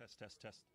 Test, test, test.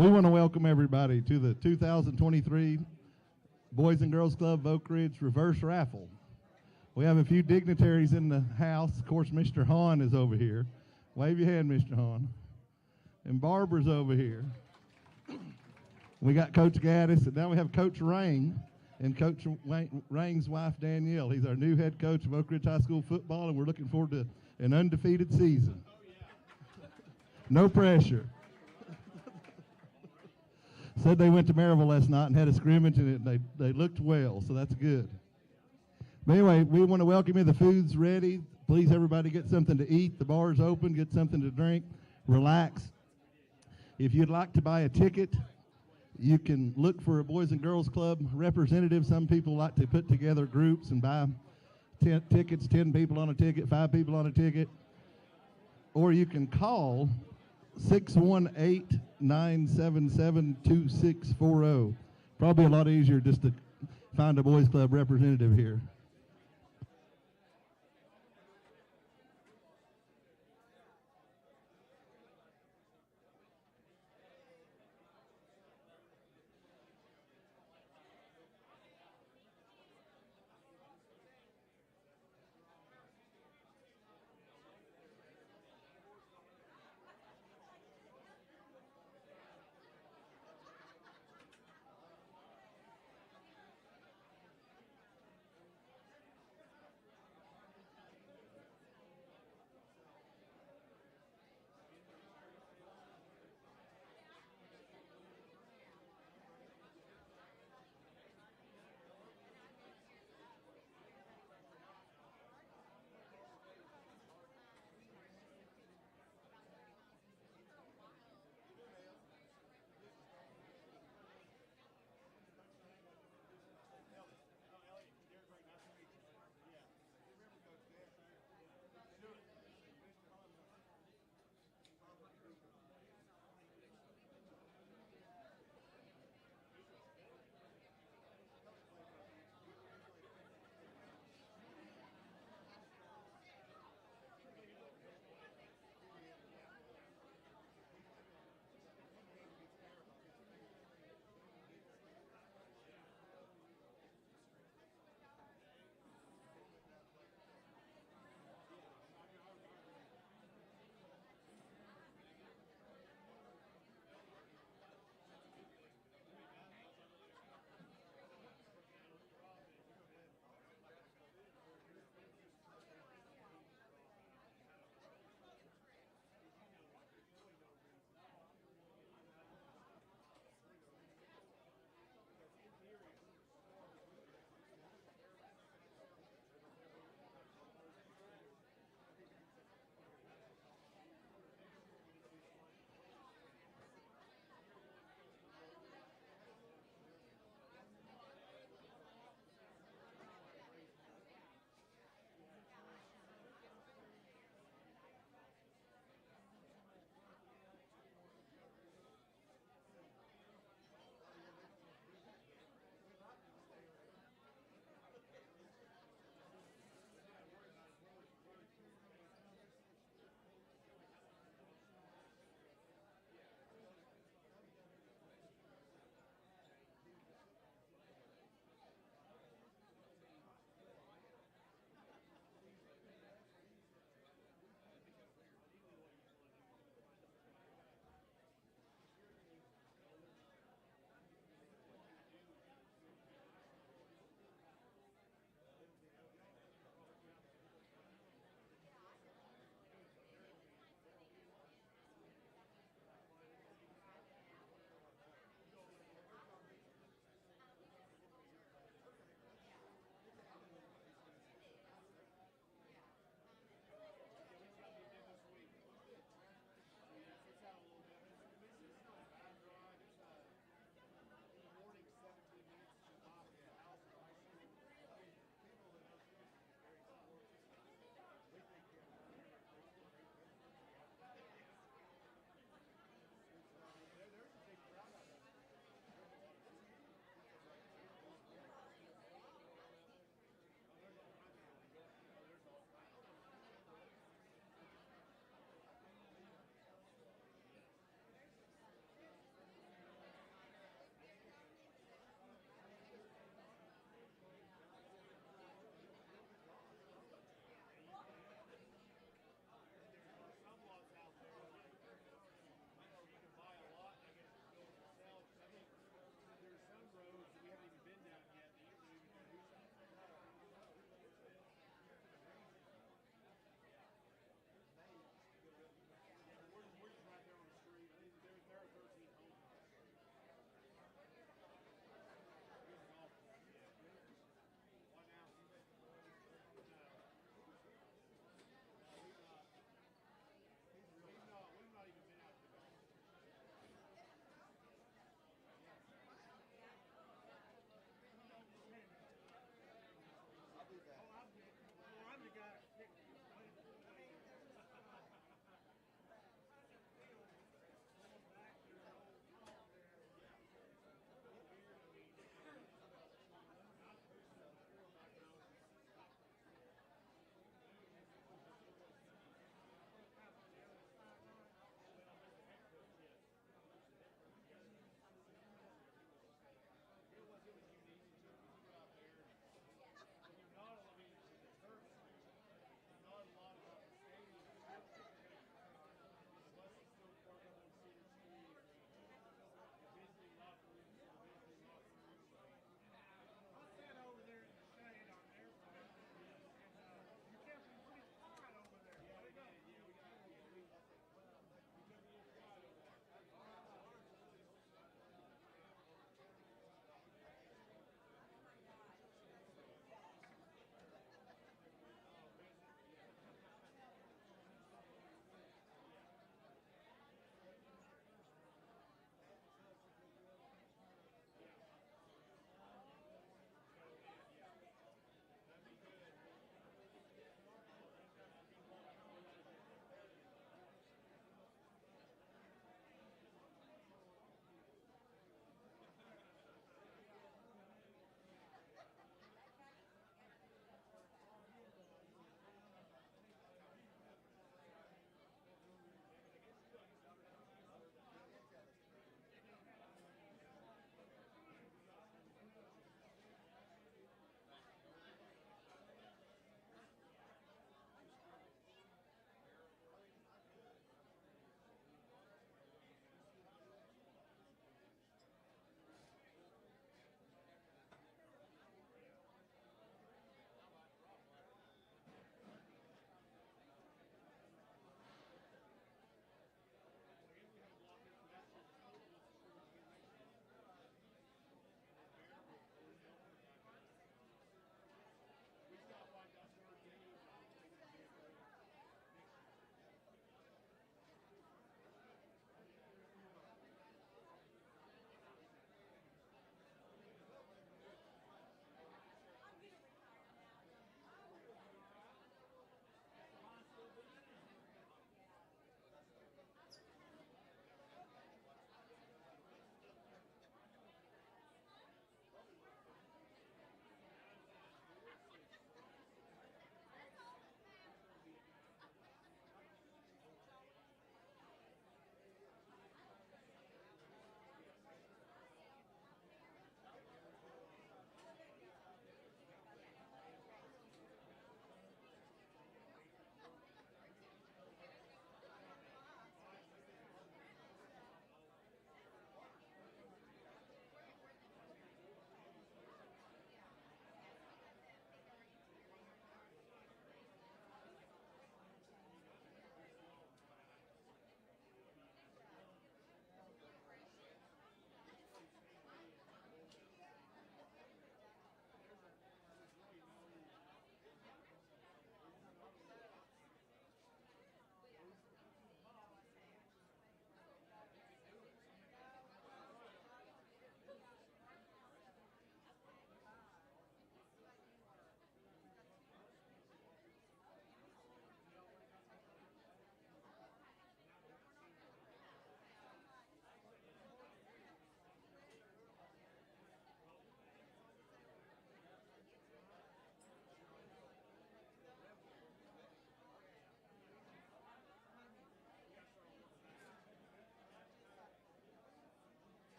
We want to welcome everybody to the 2023 Boys and Girls Club of Oak Ridge Reverse Raffle. We have a few dignitaries in the house. Of course, Mr. Hahn is over here. Wave your hand, Mr. Hahn. And Barbara's over here. We got Coach Gaddis, and now we have Coach Rain and Coach Rain's wife, Danielle. He's our new head coach of Oak Ridge High School football, and we're looking forward to an undefeated season. No pressure. Said they went to Maryville last night and had a scrimmage, and they looked well, so that's good. But anyway, we want to welcome you. The food's ready. Please, everybody, get something to eat. The bar's open. Get something to drink. Relax. If you'd like to buy a ticket, you can look for a Boys and Girls Club representative. Some people like to put together groups and buy tickets, 10 people on a ticket, 5 people on a ticket. Or you can call 618-977-2640. Probably a lot easier just to find a Boys Club representative here.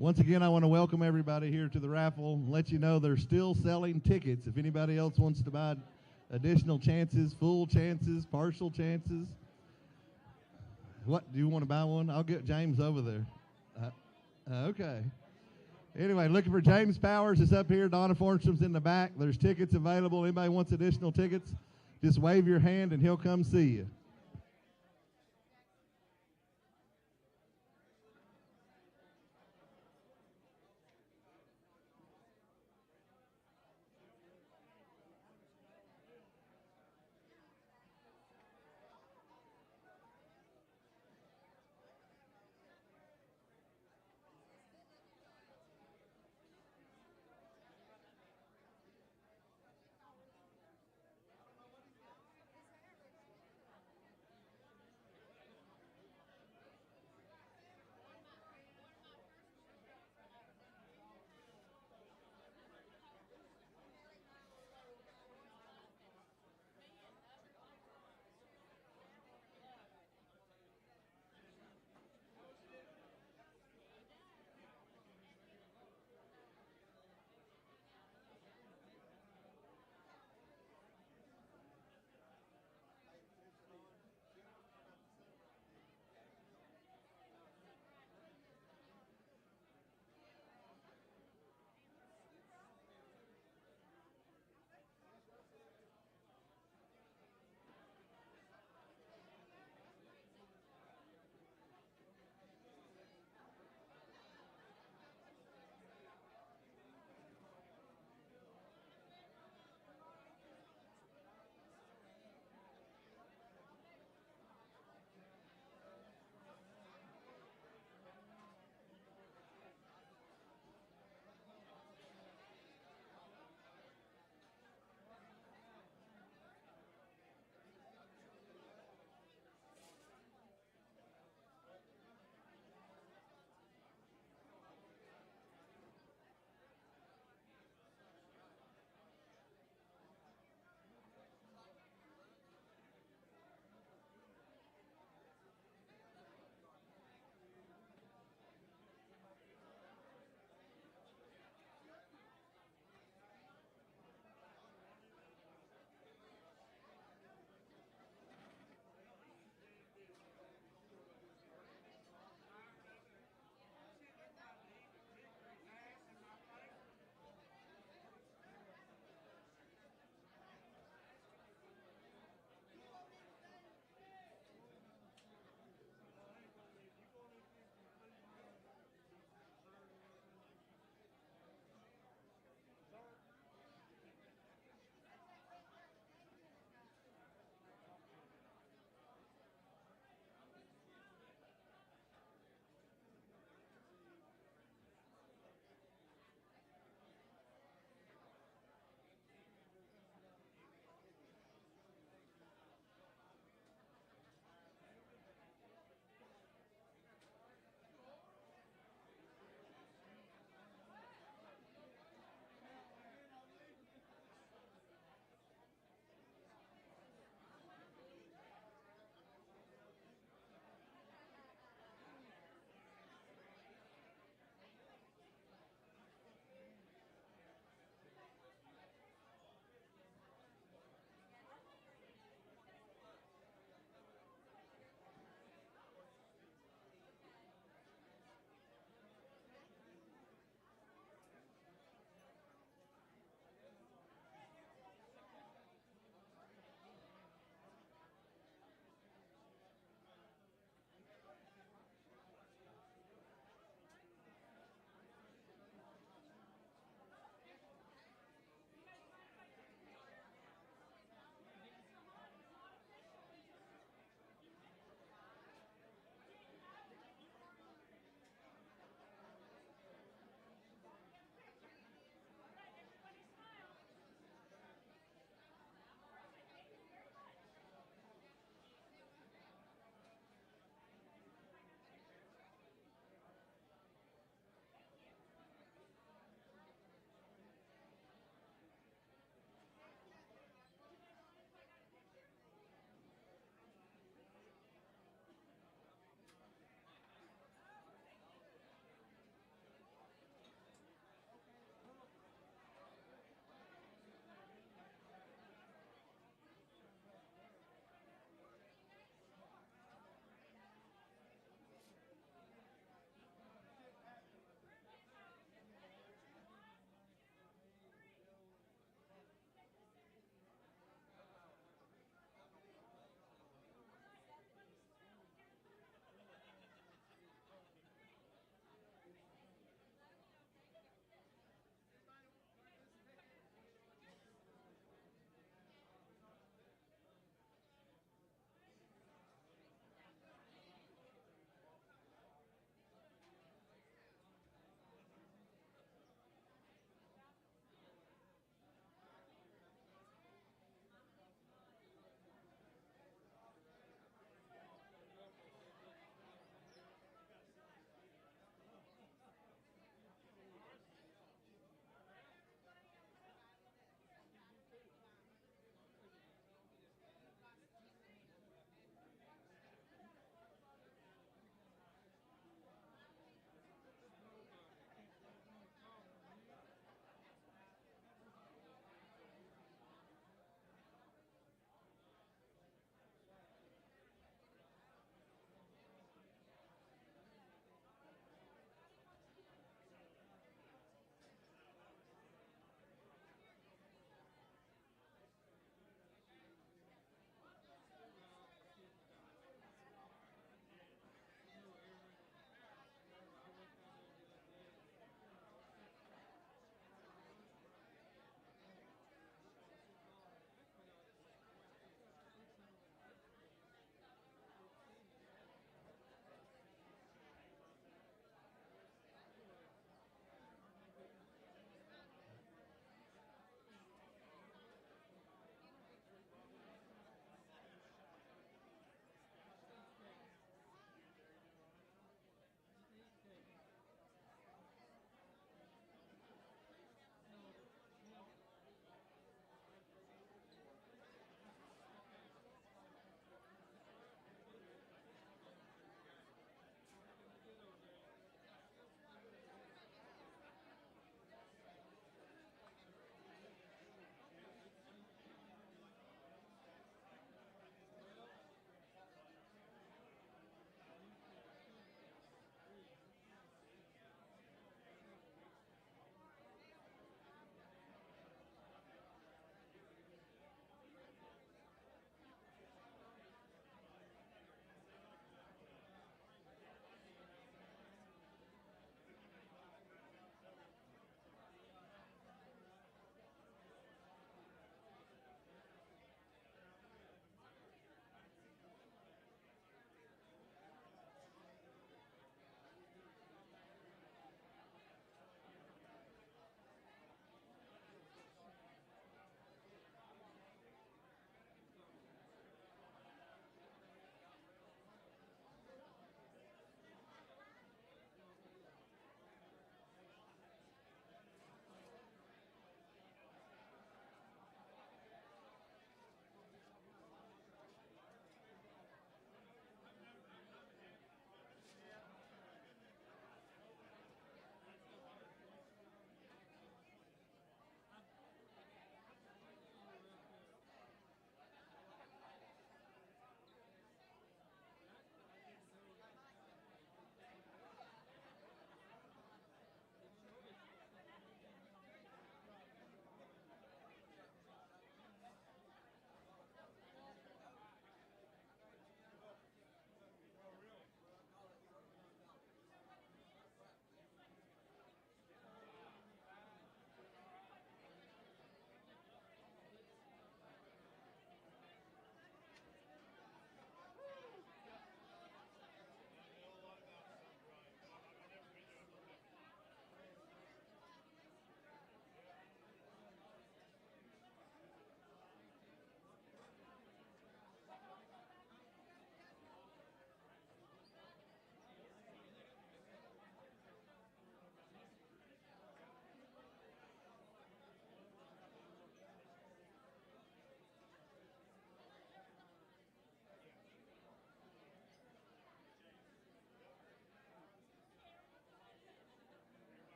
Once again, I want to welcome everybody here to the raffle and let you know they're still selling tickets. If anybody else wants to buy additional chances, full chances, partial chances. What, do you want to buy one? I'll get James over there. Okay. Anyway, looking for James Powers is up here. Donna Fornsham's in the back. There's tickets available. Anybody wants additional tickets, just wave your hand and he'll come see you.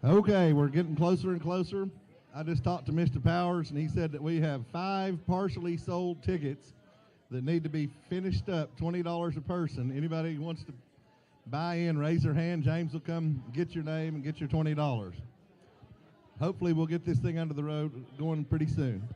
Okay, we're getting closer and closer. I just talked to Mr. Powers, and he said that we have 5 partially sold tickets that need to be finished up, $20 a person. Anybody who wants to buy in, raise their hand. James will come get your name and get your $20. Hopefully we'll get this thing under the road going pretty soon.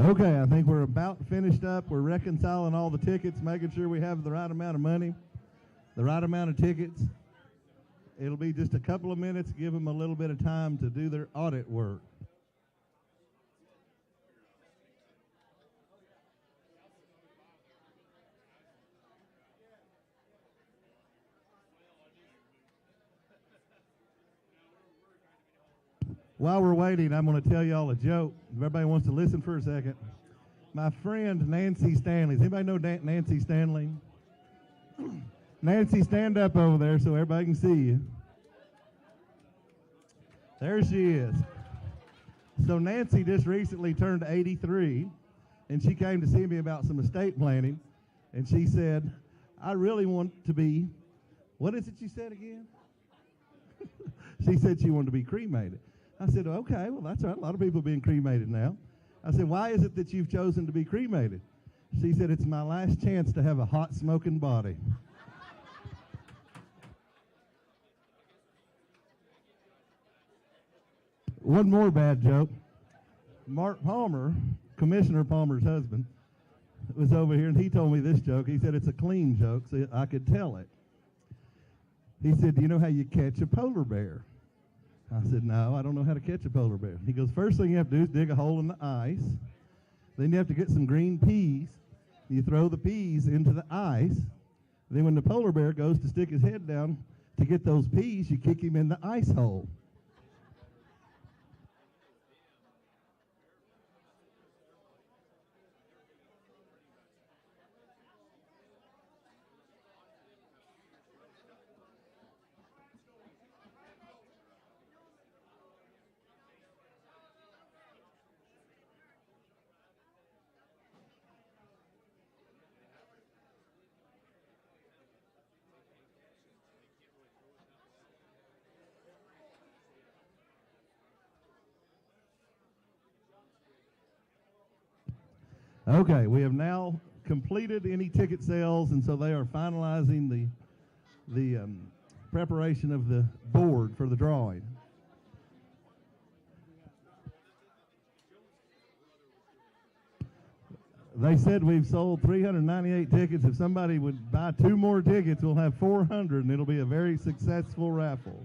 Okay, I think we're about finished up. We're reconciling all the tickets, making sure we have the right amount of money, the right amount of tickets. It'll be just a couple of minutes, give them a little bit of time to do their audit work. While we're waiting, I'm going to tell y'all a joke. If everybody wants to listen for a second. My friend Nancy Stanley. Does anybody know Nancy Stanley? Nancy, stand up over there so everybody can see you. There she is. So Nancy just recently turned 83, and she came to see me about some estate planning, and she said, I really want to be, what is it you said again? She said she wanted to be cremated. I said, okay, well, that's right. A lot of people are being cremated now. I said, why is it that you've chosen to be cremated? She said, it's my last chance to have a hot smoking body. One more bad joke. Mark Palmer, Commissioner Palmer's husband, was over here, and he told me this joke. He said, it's a clean joke, so I could tell it. He said, do you know how you catch a polar bear? I said, no, I don't know how to catch a polar bear. He goes, first thing you have to do is dig a hole in the ice. Then you have to get some green peas. You throw the peas into the ice. Then when the polar bear goes to stick his head down to get those peas, you kick him in the ice hole. Okay, we have now completed any ticket sales, and so they are finalizing the preparation of the board for the drawing. They said we've sold 398 tickets. If somebody would buy 2 more tickets, we'll have 400, and it'll be a very successful raffle.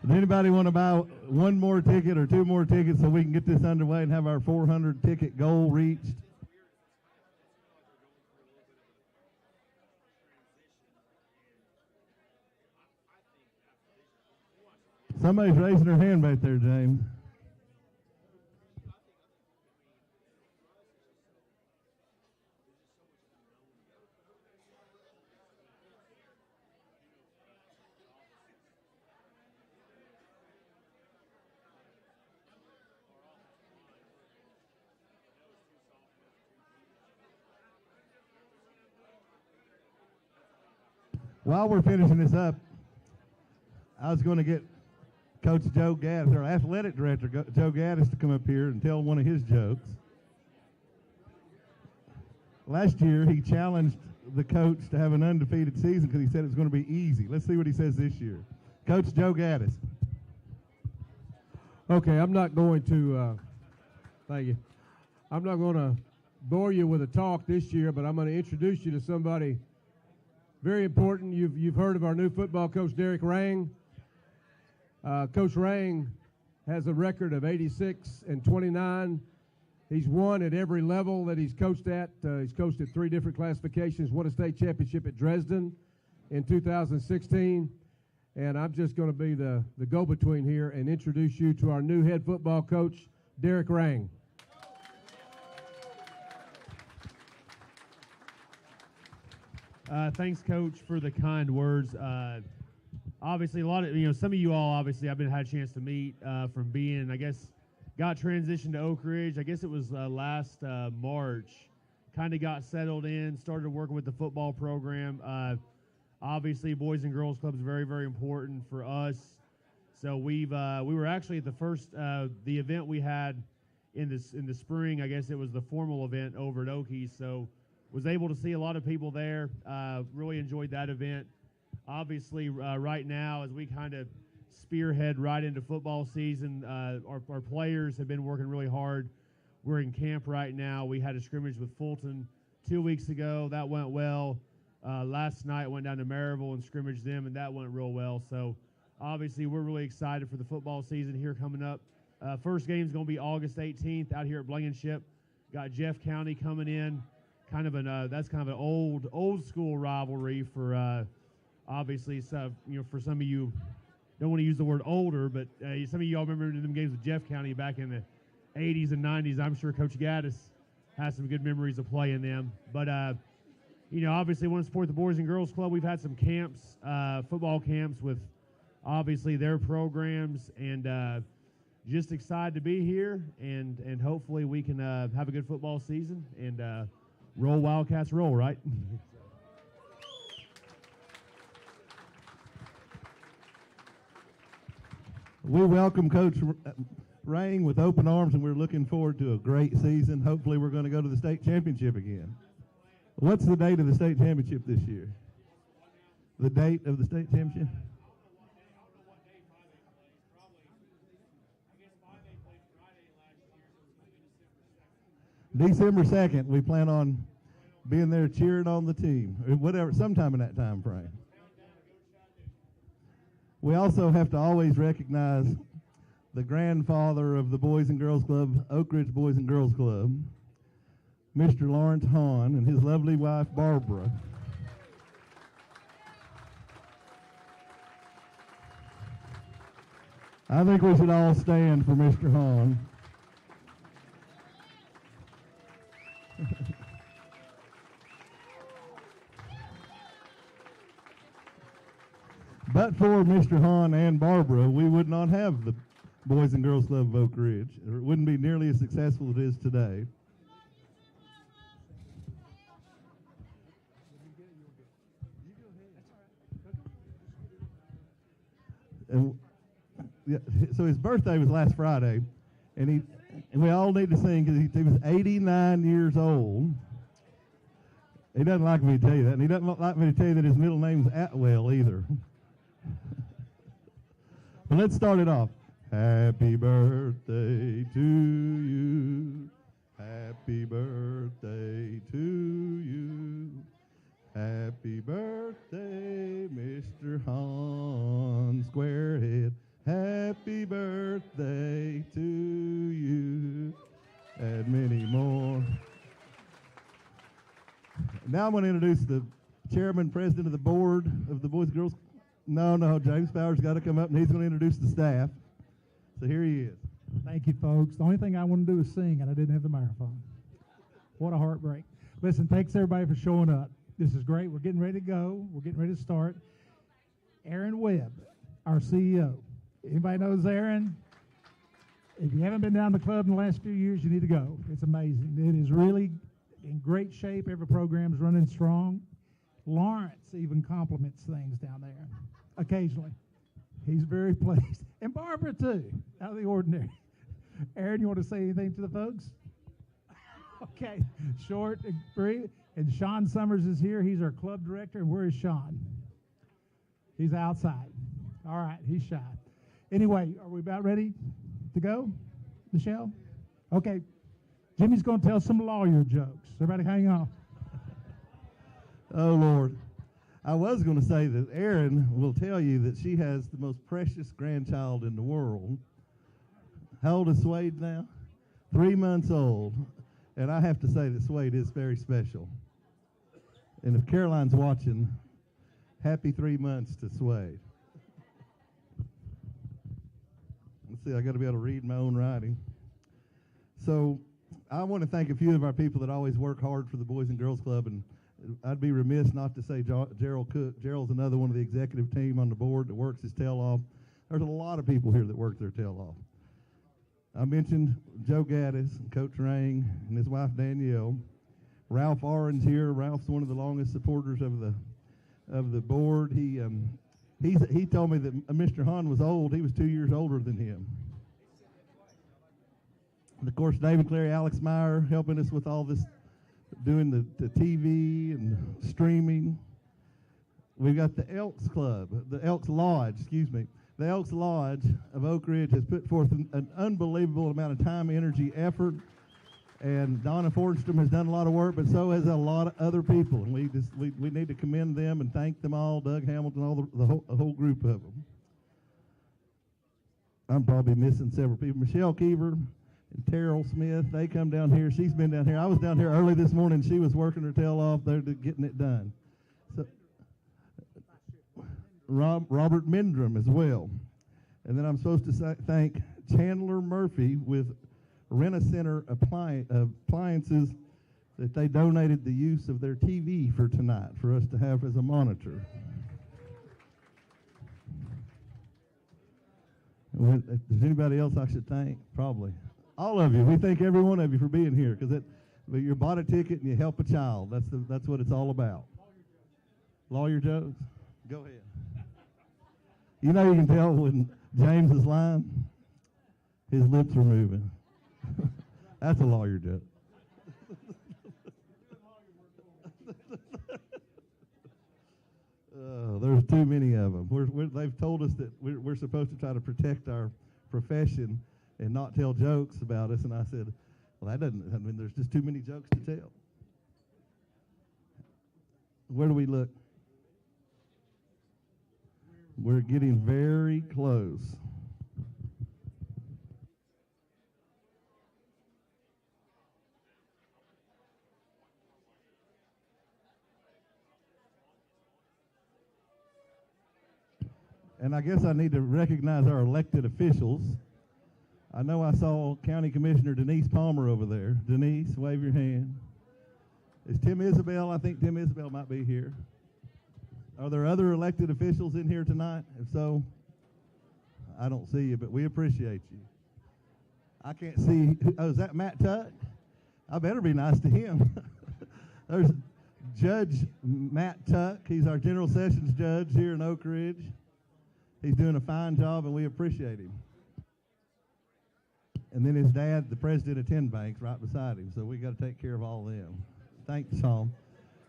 Does anybody want to buy 1 more ticket or 2 more tickets so we can get this underway and have our 400 ticket goal reached? Somebody's raising their hand back there, James. While we're finishing this up, I was going to get Coach Joe Gaddis, our athletic director, Joe Gaddis, to come up here and tell one of his jokes. Last year, he challenged the coach to have an undefeated season because he said it was going to be easy. Let's see what he says this year. Coach Joe Gaddis. Okay, I'm not going to, thank you. I'm not going to bore you with a talk this year, but I'm going to introduce you to somebody very important. You've heard of our new football coach, Derek Rang. Coach Rang has a record of 86-29. He's won at every level that he's coached at. He's coached at 3 different classifications, won a state championship at Dresden in 2016. And I'm just going to be the go-between here and introduce you to our new head football coach, Derek Rang. Thanks, Coach, for the kind words. Obviously, a lot of, some of you all, obviously, I've had a chance to meet from being, I guess, got transitioned to Oak Ridge. I guess it was last March. Kind of got settled in, started working with the football program. Obviously, Boys and Girls Club is very, very important for us. So we were actually at the first the event we had in the spring. I guess it was the formal event over at Okies. So was able to see a lot of people there. Really enjoyed that event. Obviously, right now, as we kind of spearhead right into football season. Our players have been working really hard. We're in camp right now. We had a scrimmage with Fulton 2 weeks ago. That went well. Last night went down to Maryville and scrimmaged them, and that went real well. So obviously we're really excited for the football season here coming up. First game's going to be August 18th out here at Blankenship. Got Jeff County coming in. That's kind of an old school rivalry for obviously for some of you. Don't want to use the word older, but some of y'all remember them games with Jeff County back in the 80s and 90s. I'm sure Coach Gaddis has some good memories of playing them. But obviously want to support the Boys and Girls Club. We've had some camps, football camps with obviously their programs, and just excited to be here, and hopefully we can have a good football season and roll Wildcats roll, right? We welcome Coach Rain with open arms, and we're looking forward to a great season. Hopefully we're going to go to the state championship again. What's the date of the state championship this year? The date of the state championship? December 2nd. We plan on being there cheering on the team, whatever, sometime in that time frame. We also have to always recognize the grandfather of the Boys and Girls Club, Oak Ridge Boys and Girls Club, Mr. Lawrence Hahn, and his lovely wife, Barbara. I think we should all stand for Mr. Hahn. But for Mr. Hahn and Barbara, we would not have the Boys and Girls Club of Oak Ridge. It wouldn't be nearly as successful as it is today. And so his birthday was last Friday, and we all need to sing because he was 89 years old. He doesn't like me to tell you that, and he doesn't like me to tell you that his middle name's Atwell either. But let's start it off. Happy birthday to you. Happy birthday to you. Happy birthday, Mr. Hahn Squarehead. Happy birthday to you. And many more. Now I'm going to introduce the chairman, president of the board of the Boys and Girls. No, James Powers got to come up, and he's going to introduce the staff. So here he is. Thank you, folks. The only thing I want to do is sing, and I didn't have the microphone. What a heartbreak. Listen, thanks everybody for showing up. This is great. We're getting ready to go. We're getting ready to start. Aaron Webb, our CEO. Anybody knows Aaron? If you haven't been down to the club in the last few years, you need to go. It's amazing. It is really in great shape. Every program's running strong. Lawrence even compliments things down there occasionally. He's very pleased. And Barbara, too, out of the ordinary. Aaron, you want to say anything to the folks? Okay, short and brief. And Sean Summers is here. He's our club director. And where is Sean? He's outside. All right, he's shy. Anyway, are we about ready to go, Michelle? Okay, Jimmy's going to tell some lawyer jokes. Everybody hang on. Oh, Lord. I was going to say that Erin will tell you that she has the most precious grandchild in the world. How old is Swade now? 3 months old. And I have to say that Swade is very special. And if Caroline's watching, happy 3 months to Swade. Let's see, I got to be able to read my own writing. So I want to thank a few of our people that always work hard for the Boys and Girls Club, and I'd be remiss not to say Gerald Cook. Gerald's another one of the executive team on the board that works his tail off. There's a lot of people here that work their tail off. I mentioned Joe Gaddis, Coach Rang, and his wife Danielle. Ralph Oren's here. Ralph's one of the longest supporters of the board. He told me that Mr. Hahn was old. He was 2 years older than him. And of course, David Clary, Alex Meyer helping us with all this, doing the TV and streaming. We've got the Elks Club, the Elks Lodge, excuse me. The Elks Lodge of Oak Ridge has put forth an unbelievable amount of time, energy, effort, and Donna Forstrom has done a lot of work, but so has a lot of other people, and we need to commend them and thank them all, Doug Hamilton, all the whole group of them. I'm probably missing several people. Michelle Keever and Terrell Smith, they come down here. She's been down here. I was down here early this morning. She was working her tail off there getting it done. So, Robert Mindrum as well. And then I'm supposed to thank Chandler Murphy with Rent-A-Center appliances that they donated the use of their TV for tonight for us to have as a monitor. If there's anybody else I should thank, probably. All of you. We thank every one of you for being here because you bought a ticket and you help a child. That's what it's all about. Lawyer Joe's? Go ahead. You know you can tell when James is lying? His lips are moving. That's a lawyer joke. There's too many of them. They've told us that we're supposed to try to protect our profession and not tell jokes about us, and I said, well, that doesn't, I mean, there's just too many jokes to tell. Where do we look? We're getting very close. And I guess I need to recognize our elected officials. I know I saw County Commissioner Denise Palmer over there. Denise, wave your hand. Is Tim Isabel? I think Tim Isabel might be here. Are there other elected officials in here tonight? If so, I don't see you, but we appreciate you. I can't see. Oh, is that Matt Tuck? I better be nice to him. There's Judge Matt Tuck. He's our General Sessions Judge here in Oak Ridge. He's doing a fine job, and we appreciate him. And then his dad, the president of 10 Banks, right beside him. So we got to take care of all of them. Thanks, Tom.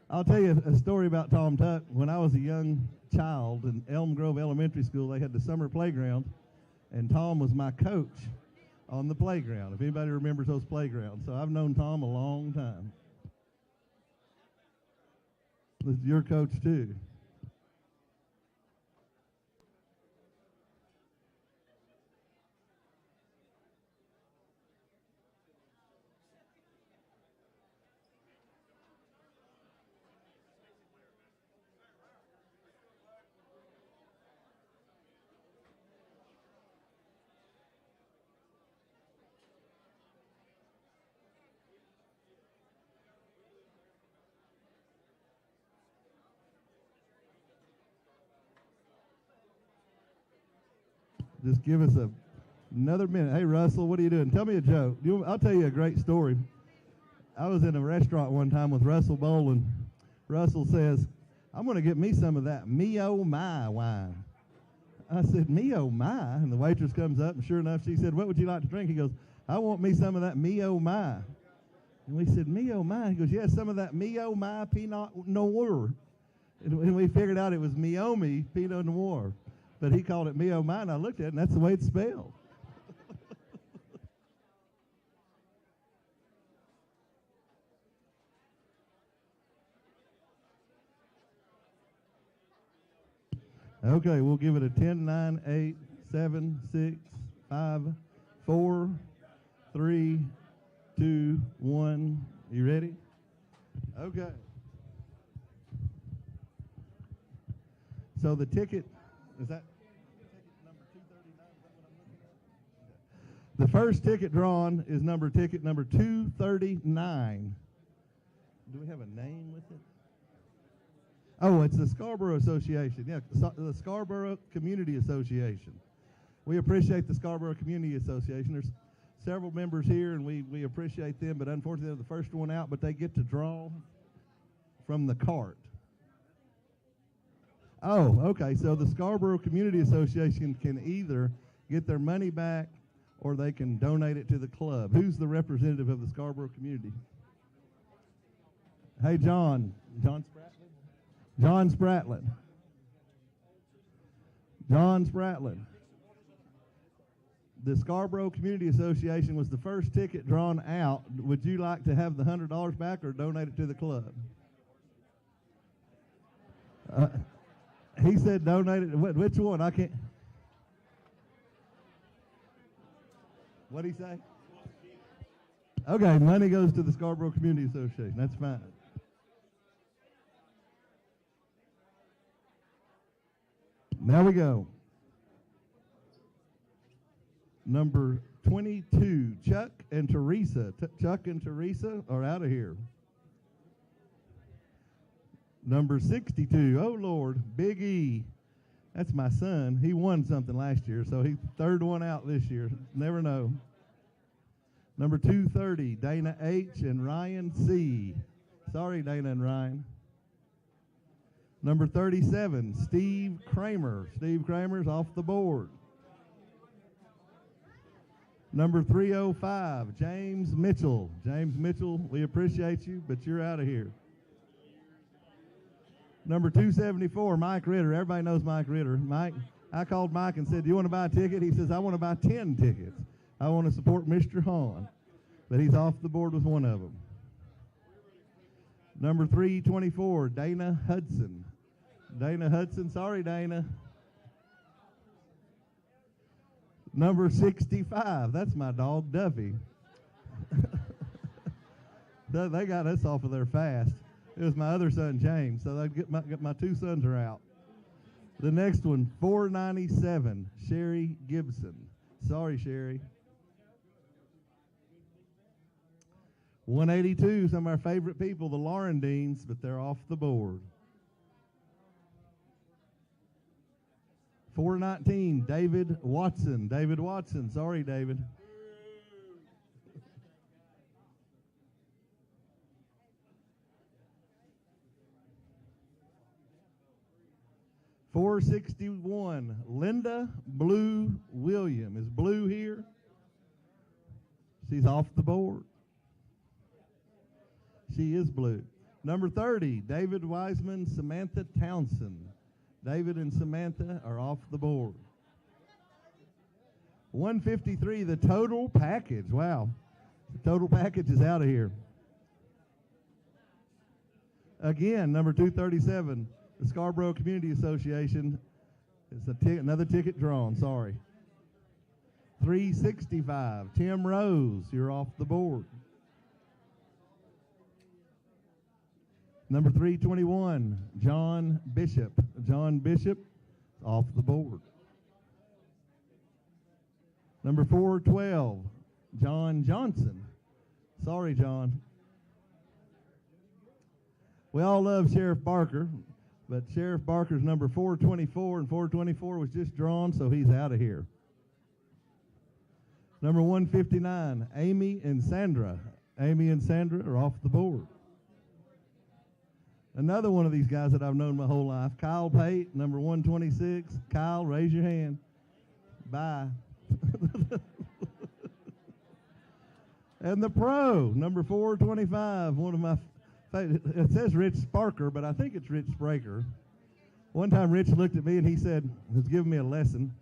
I'll tell you a story about Tom Tuck. When I was a young child in Elm Grove Elementary School, they had the summer playground, and Tom was my coach on the playground, if anybody remembers those playgrounds. So I've known Tom a long time. This is your coach, too. Just give us another minute. Hey, Russell, what are you doing? Tell me a joke. I'll tell you a great story. I was in a restaurant one time with Russell Boland. Russell says, I'm going to get me some of that me oh my wine. I said, me oh my? And the waitress comes up, and sure enough, she said, what would you like to drink? He goes, I want me some of that me oh my. And we said, me oh my? He goes, yes, some of that me oh my Pinot Noir. And we figured out it was Meomi Pinot Noir. But he called it me oh my, and I looked at it, and that's the way it's spelled. Okay, we'll give it a 10, 9, 8, 7, 6, 5, 4, 3, 2, 1. You ready? Okay. So the ticket, is that ticket number 239? Is that what I'm looking at? Okay. The first ticket drawn is ticket number 239. Do we have a name with it? Oh, it's the Scarborough Association. Yeah, the Scarborough Community Association. We appreciate the Scarborough Community Association. There's several members here, and we appreciate them, but unfortunately they're the first one out, but they get to draw from the cart. Oh, okay, so the Scarborough Community Association can either get their money back or they can donate it to the club. Who's the representative of the Scarborough community? Hey, John. John Spratlin? John Spratlin. John Spratlin. The Scarborough Community Association was the first ticket drawn out. Would you like to have the $100 back or donate it to the club? He said donate it. Which one? I can't. What'd he say? Okay, money goes to the Scarborough Community Association. That's fine. Now we go. Number 22, Chuck and Teresa. Chuck and Teresa are out of here. Number 62, oh Lord, Big E. That's my son. He won something last year, so he's third one out this year. Never know. Number 230, Dana H. and Ryan C. Sorry, Dana and Ryan. Number 37, Steve Kramer. Steve Kramer's off the board. Number 305, James Mitchell. James Mitchell, we appreciate you, but you're out of here. Number 274, Mike Ritter. Everybody knows Mike Ritter. Mike, I called Mike and said, do you want to buy a ticket? He says, I want to buy 10 tickets. I want to support Mr. Hahn. But he's off the board with one of them. Number 324, Dana Hudson. Dana Hudson, sorry, Dana. Number 65, that's my dog, Duffy. They got us off of there fast. It was my other son, James, so my two sons are out. The next one, 497, Sherry Gibson. Sorry, Sherry. 182, some of our favorite people, the Laurendines, but they're off the board. 419, David Watson. David Watson, sorry, David. 461, Linda Blue William. Is Blue here? She's off the board. She is blue. Number 30, David Wiseman, Samantha Townsend. David and Samantha are off the board. 153, the total package. Wow. The total package is out of here. Again, number 237, the Scarborough Community Association. It's another ticket drawn, sorry. 365, Tim Rose, you're off the board. Number 321, John Bishop. John Bishop, off the board. Number 412, John Johnson. Sorry, John. We all love Sheriff Barker, but Sheriff Barker's number 424, and 424 was just drawn, so he's out of here. Number 159, Amy and Sandra. Amy and Sandra are off the board. Another one of these guys that I've known my whole life, Kyle Pate, number 126. Kyle, raise your hand. Bye. And the pro, number 425, one of my favorite. It says Rich Sparker, but I think it's Rich Spraker. One time Rich looked at me and he said, he was giving me a lesson.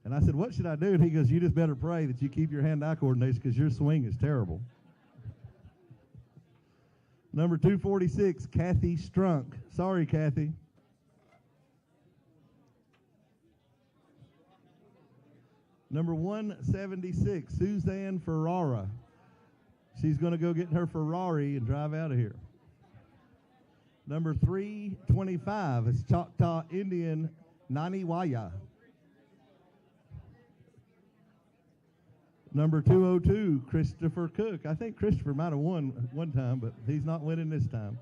And I said, what should I do? And he goes, you just better pray that you keep your hand-eye coordination because your swing is terrible. Number 246, Kathy Strunk. Sorry, Kathy. Number 176, Suzanne Ferrara. She's going to go get her Ferrari and drive out of here. Number 325 is Choctaw Indian Naniwaya. Number 202, Christopher Cook. I think Christopher might have won one time, but he's not winning this time.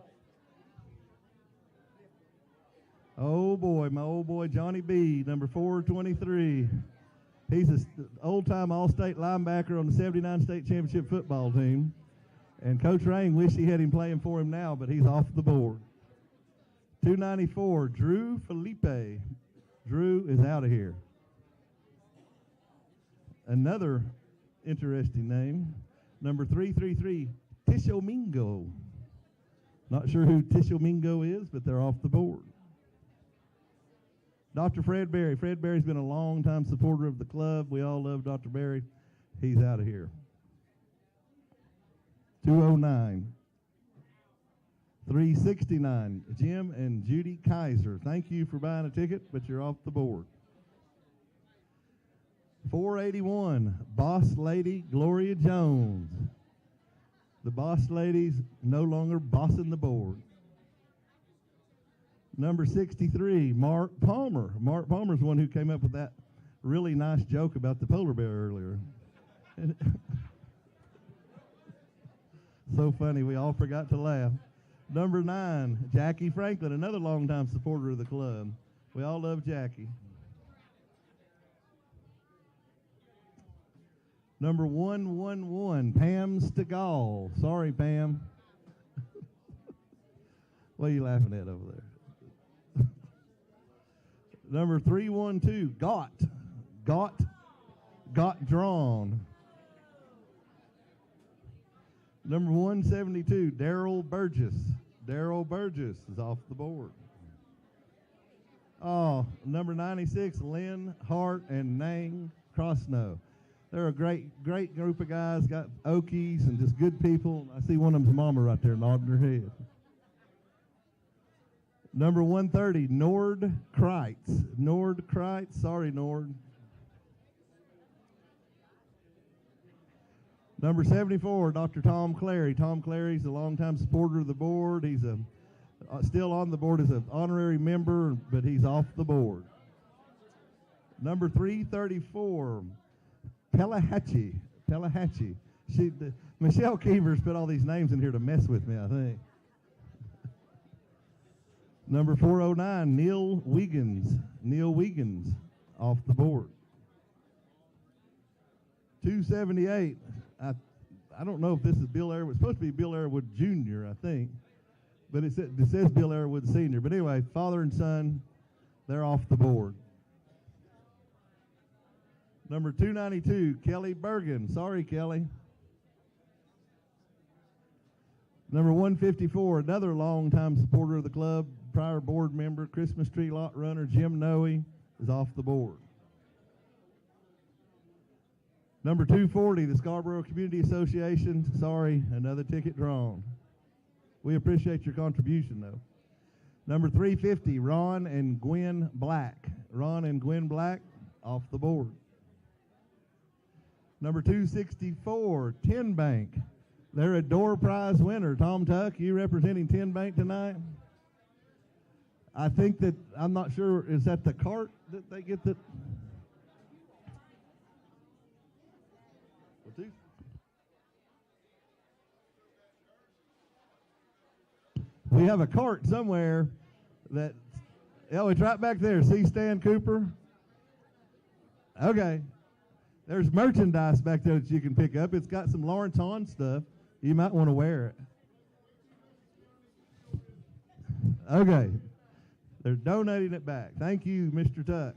Oh boy, my old boy Johnny B, number 423. He's an old-time All-State linebacker on the 79 State Championship football team. And Coach Rain wished he had him playing for him now, but he's off the board. 294, Drew Felipe. Drew is out of here. Another interesting name, number 333, Tishomingo. Not sure who Tishomingo is, but they're off the board. Dr. Fred Berry. Fred Berry's been a long-time supporter of the club. We all love Dr. Berry. He's out of here. 209. 369, Jim and Judy Kaiser. Thank you for buying a ticket, but you're off the board. 481, Boss Lady Gloria Jones. The Boss Lady's no longer bossing the board. Number 63, Mark Palmer. Mark Palmer's the one who came up with that really nice joke about the polar bear earlier. So funny, we all forgot to laugh. Number 9, Jackie Franklin, another longtime supporter of the club. We all love Jackie. Number 111, Pam Stegall. Sorry, Pam. What are you laughing at over there? Number 312, Got Drawn. Number 172, Daryl Burgess. Daryl Burgess is off the board. Oh, number 96, Lynn Hart and Nang Crossnow. They're a great group of guys, got Okies and just good people. I see one of them's mama right there nodding her head. Number 130, Nord Kreitz. Nord Kreitz, sorry, Nord. Number 74, Dr. Tom Clary. Tom Clary's a longtime supporter of the board. He's still on the board as an honorary member, but he's off the board. Number 334, Pelahatchie. Michelle Keevers put all these names in here to mess with me, I think. Number 409, Neil Wiegans. Neil Wiegans, off the board. 278, I don't know if this is Bill Airwood. It's supposed to be Bill Airwood Jr., I think. But it says Bill Airwood Sr. But anyway, father and son, they're off the board. Number 292, Kelly Bergen. Sorry, Kelly. Number 154, another longtime supporter of the club, prior board member, Christmas tree lot runner, Jim Noe, is off the board. Number 240, the Scarborough Community Association. Sorry, another ticket drawn. We appreciate your contribution, though. Number 350, Ron and Gwen Black. Ron and Gwen Black, off the board. Number 264, Tin Bank. They're a door prize winner. Tom Tuck, you representing Tin Bank tonight? I think that, I'm not sure, is that the cart that they get the... We have a cart somewhere that, oh, it's right back there. See Stan Cooper? Okay. There's merchandise back there that you can pick up. It's got some Lawrence Hahn stuff. You might want to wear it. Okay. They're donating it back. Thank you, Mr. Tuck.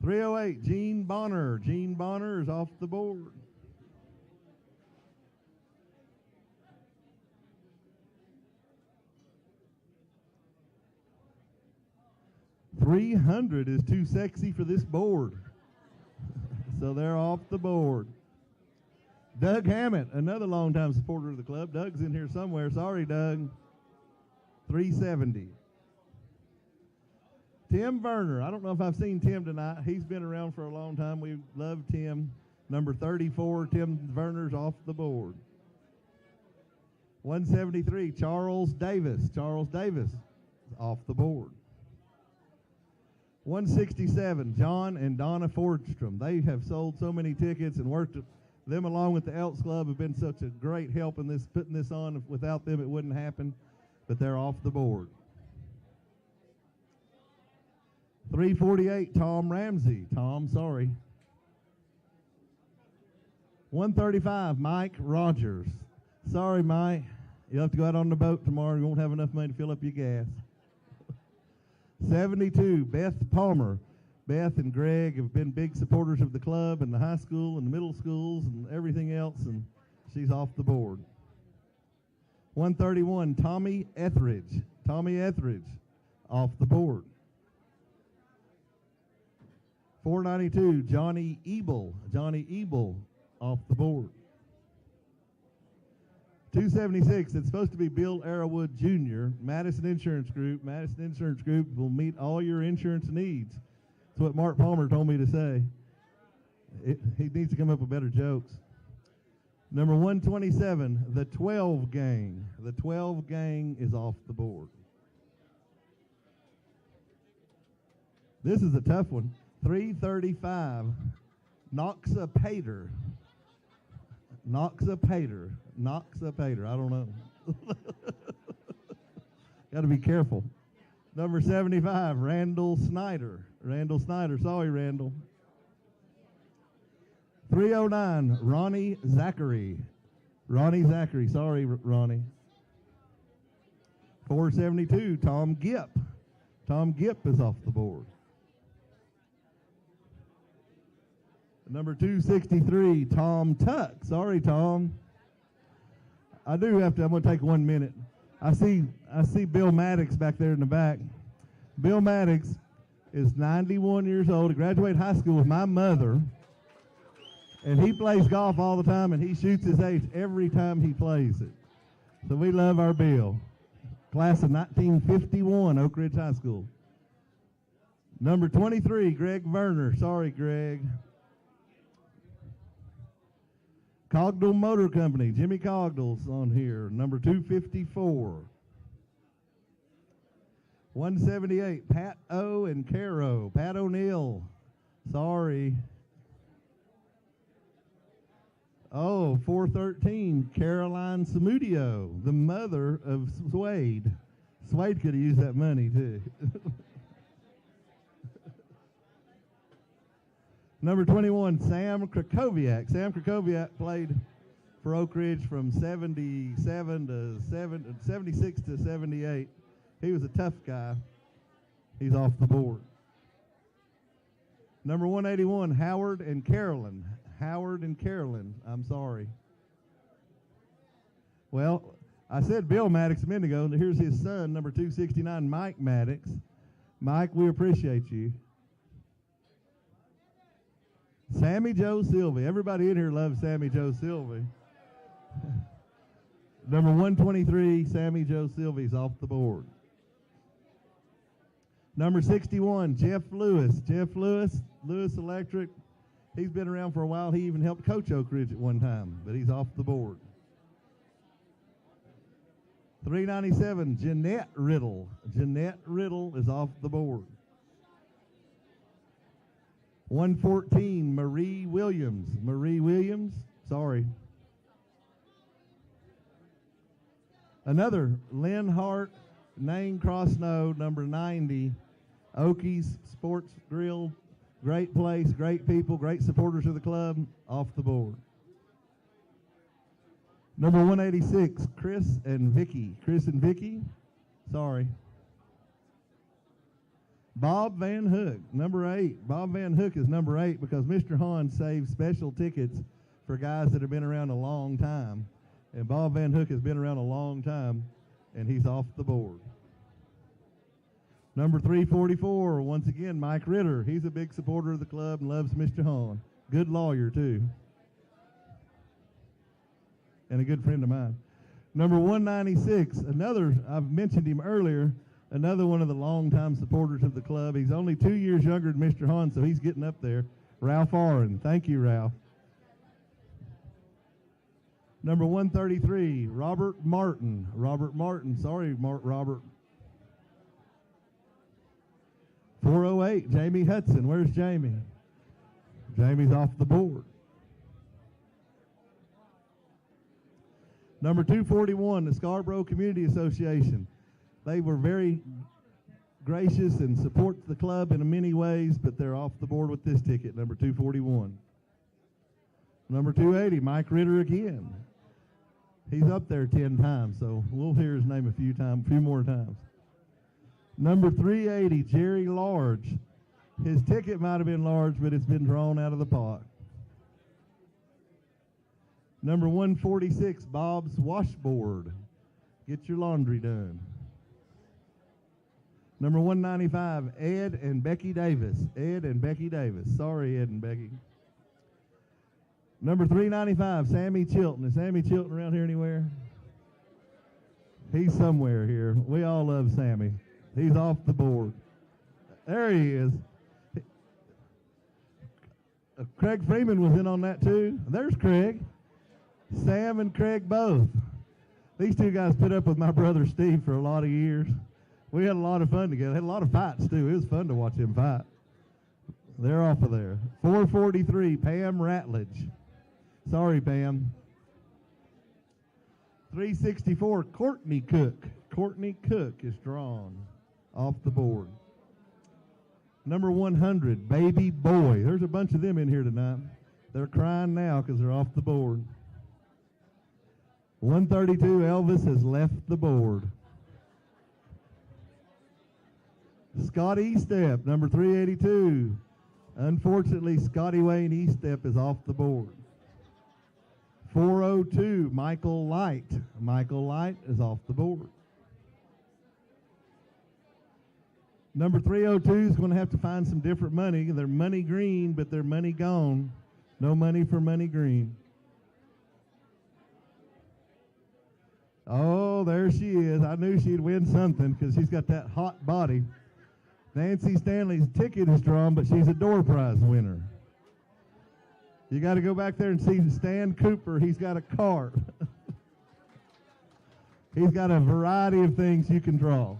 308, Gene Bonner. Gene Bonner is off the board. 300 is too sexy for this board. So they're off the board. Doug Hammett, another longtime supporter of the club. Doug's in here somewhere. Sorry, Doug. 370. Tim Werner. I don't know if I've seen Tim tonight. He's been around for a long time. We love Tim. Number 34, Tim Werner's off the board. 173, Charles Davis. Charles Davis is off the board. 167, John and Donna Fordstrom. They have sold so many tickets and worked. Them along with the Elks Club have been such a great help in this, putting this on. Without them, it wouldn't happen. But they're off the board. 348, Tom Ramsey. Tom, sorry. 135, Mike Rogers. Sorry, Mike. You'll have to go out on the boat tomorrow. You won't have enough money to fill up your gas. 72, Beth Palmer. Beth and Greg have been big supporters of the club and the high school and the middle schools and everything else, and she's off the board. 131, Tommy Etheridge. Tommy Etheridge, off the board. 492, Johnny Ebel, off the board. 276, it's supposed to be Bill Arrowwood Jr., Madison Insurance Group. Madison Insurance Group will meet all your insurance needs. That's what Mark Palmer told me to say. He needs to come up with better jokes. Number 127, the 12 Gang. The 12 Gang is off the board. This is a tough one. 335, Noxa Pater. Noxa Pater. I don't know. Got to be careful. Number 75, Randall Snyder. Sorry, Randall. 309, Ronnie Zachary. Sorry, Ronnie. 472, Tom Gipp. Tom Gipp is off the board. Number 263, Tom Tuck. Sorry, Tom. I'm going to take 1 minute. I see Bill Maddox back there in the back. Bill Maddox is 91 years old. He graduated high school with my mother. And he plays golf all the time, and he shoots his ace every time he plays it. So we love our Bill. Class of 1951, Oak Ridge High School. Number 23, Greg Verner. Sorry, Greg. Cogdell Motor Company, Jimmy Cogdell's on here. Number 254. 178, Pat O and Caro. Pat O'Neill. Sorry. Oh, 413, Caroline Samudio, the mother of Swade. Swade could have used that money, too. Number 21, Sam Krakowiak. Sam Krakowiak played for Oak Ridge from 76 to 78. He was a tough guy. He's off the board. Number 181, Howard and Carolyn. I'm sorry. Well, I said Bill Maddox a minute ago. Here's his son, number 269, Mike Maddox. Mike, we appreciate you. Sammy Joe Sylvie. Everybody in here loves Sammy Joe Sylvie. Number 123, Sammy Joe Sylvie's off the board. Number 61, Jeff Lewis. Lewis Electric. He's been around for a while. He even helped coach Oak Ridge at one time, but he's off the board. 397, Jeanette Riddle. Jeanette Riddle is off the board. 114, Marie Williams. Sorry. Another Lynn Hart, name cross no, number 90, Okies Sports Grill. Great place, great people, great supporters of the club, off the board. Number 186, Chris and Vicky, sorry. Bob Van Hook, number 8. Bob Van Hook is number 8 because Mr. Hahn saves special tickets for guys that have been around a long time. And Bob Van Hook has been around a long time, and he's off the board. Number 344, once again, Mike Ritter. He's a big supporter of the club and loves Mr. Hahn. Good lawyer, too. And a good friend of mine. Number 196, another, I've mentioned him earlier, another one of the longtime supporters of the club. He's only 2 years younger than Mr. Hahn, so he's getting up there. Ralph Aaron. Thank you, Ralph. Number 133, Robert Martin. Sorry, Robert. 408, Jamie Hudson. Where's Jamie? Jamie's off the board. Number 241, the Scarborough Community Association. They were very gracious and support the club in many ways, but they're off the board with this ticket, number 241. Number 280, Mike Ritter again. He's up there 10 times, so we'll hear his name a few more times. Number 380, Jerry Large. His ticket might have been large, but it's been drawn out of the pot. Number 146, Bob's Washboard. Get your laundry done. Number 195, Ed and Becky Davis. Ed and Becky Davis. Sorry, Ed and Becky. Number 395, Sammy Chilton. Is Sammy Chilton around here anywhere? He's somewhere here. We all love Sammy. He's off the board. There he is. Craig Freeman was in on that too. There's Craig. Sam and Craig both. These two guys put up with my brother Steve for a lot of years. We had a lot of fun together. Had a lot of fights too. It was fun to watch him fight. They're off of there. 443, Pam Ratledge. Sorry, Pam. 364, Courtney Cook. Courtney Cook is drawn off the board. Number 100, Baby Boy. There's a bunch of them in here tonight. They're crying now because they're off the board. 132, Elvis has left the board. Scott Estep, number 382. Unfortunately, Scotty Wayne Estep is off the board. 402, Michael Light. Michael Light is off the board. Number 302 is going to have to find some different money. They're money green, but they're money gone. No money for money green. Oh, there she is. I knew she'd win something because she's got that hot body. Nancy Stanley's ticket is drawn, but she's a door prize winner. You got to go back there and see Stan Cooper. He's got a cart. He's got a variety of things you can draw.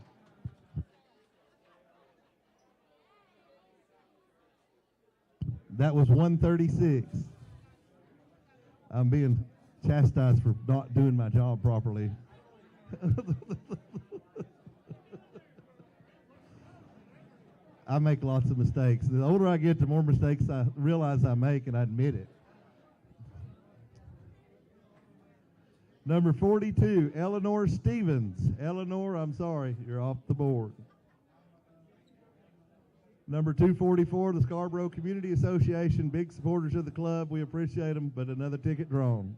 That was 136. I'm being chastised for not doing my job properly. I make lots of mistakes. The older I get, the more mistakes I realize I make, and I admit it. Number 42, Eleanor Stevens. Eleanor, I'm sorry, you're off the board. Number 244, the Scarborough Community Association, big supporters of the club. We appreciate them, but another ticket drawn.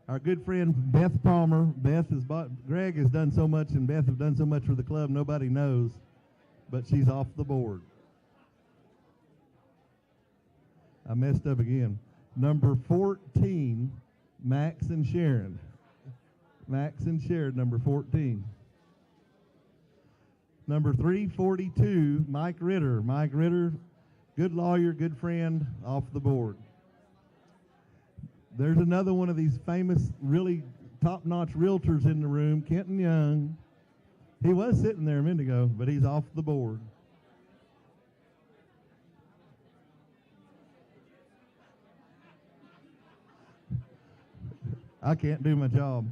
Our good friend Beth Palmer. Greg has done so much, and Beth have done so much for the club, nobody knows, but she's off the board. I messed up again. Number 14, Max and Sharon. Max and Sharon, number 14. Number 342, Mike Ritter. Mike Ritter, good lawyer, good friend, off the board. There's another one of these famous, really top-notch realtors in the room, Kenton Young. He was sitting there a minute ago, but he's off the board. I can't do my job.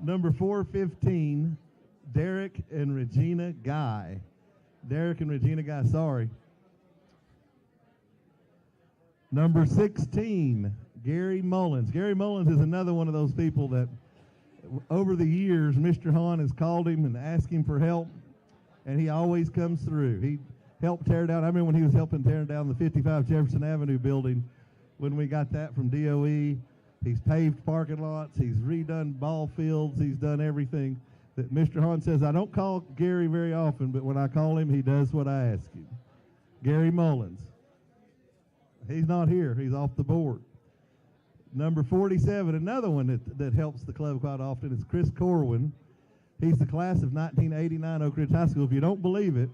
Number 415, Derek and Regina Guy. Derek and Regina Guy, sorry. Number 16, Gary Mullins. Gary Mullins is another one of those people that over the years, Mr. Hahn has called him and asked him for help, and he always comes through. He helped tear down, I remember when he was helping tear down the 55 Jefferson Avenue building when we got that from DOE. He's paved parking lots, he's redone ball fields, he's done everything that Mr. Hahn says. I don't call Gary very often, but when I call him, he does what I ask him. Gary Mullins. He's not here, he's off the board. Number 47, another one that helps the club quite often is Chris Corwin. He's the class of 1989 Oak Ridge High School. If you don't believe it,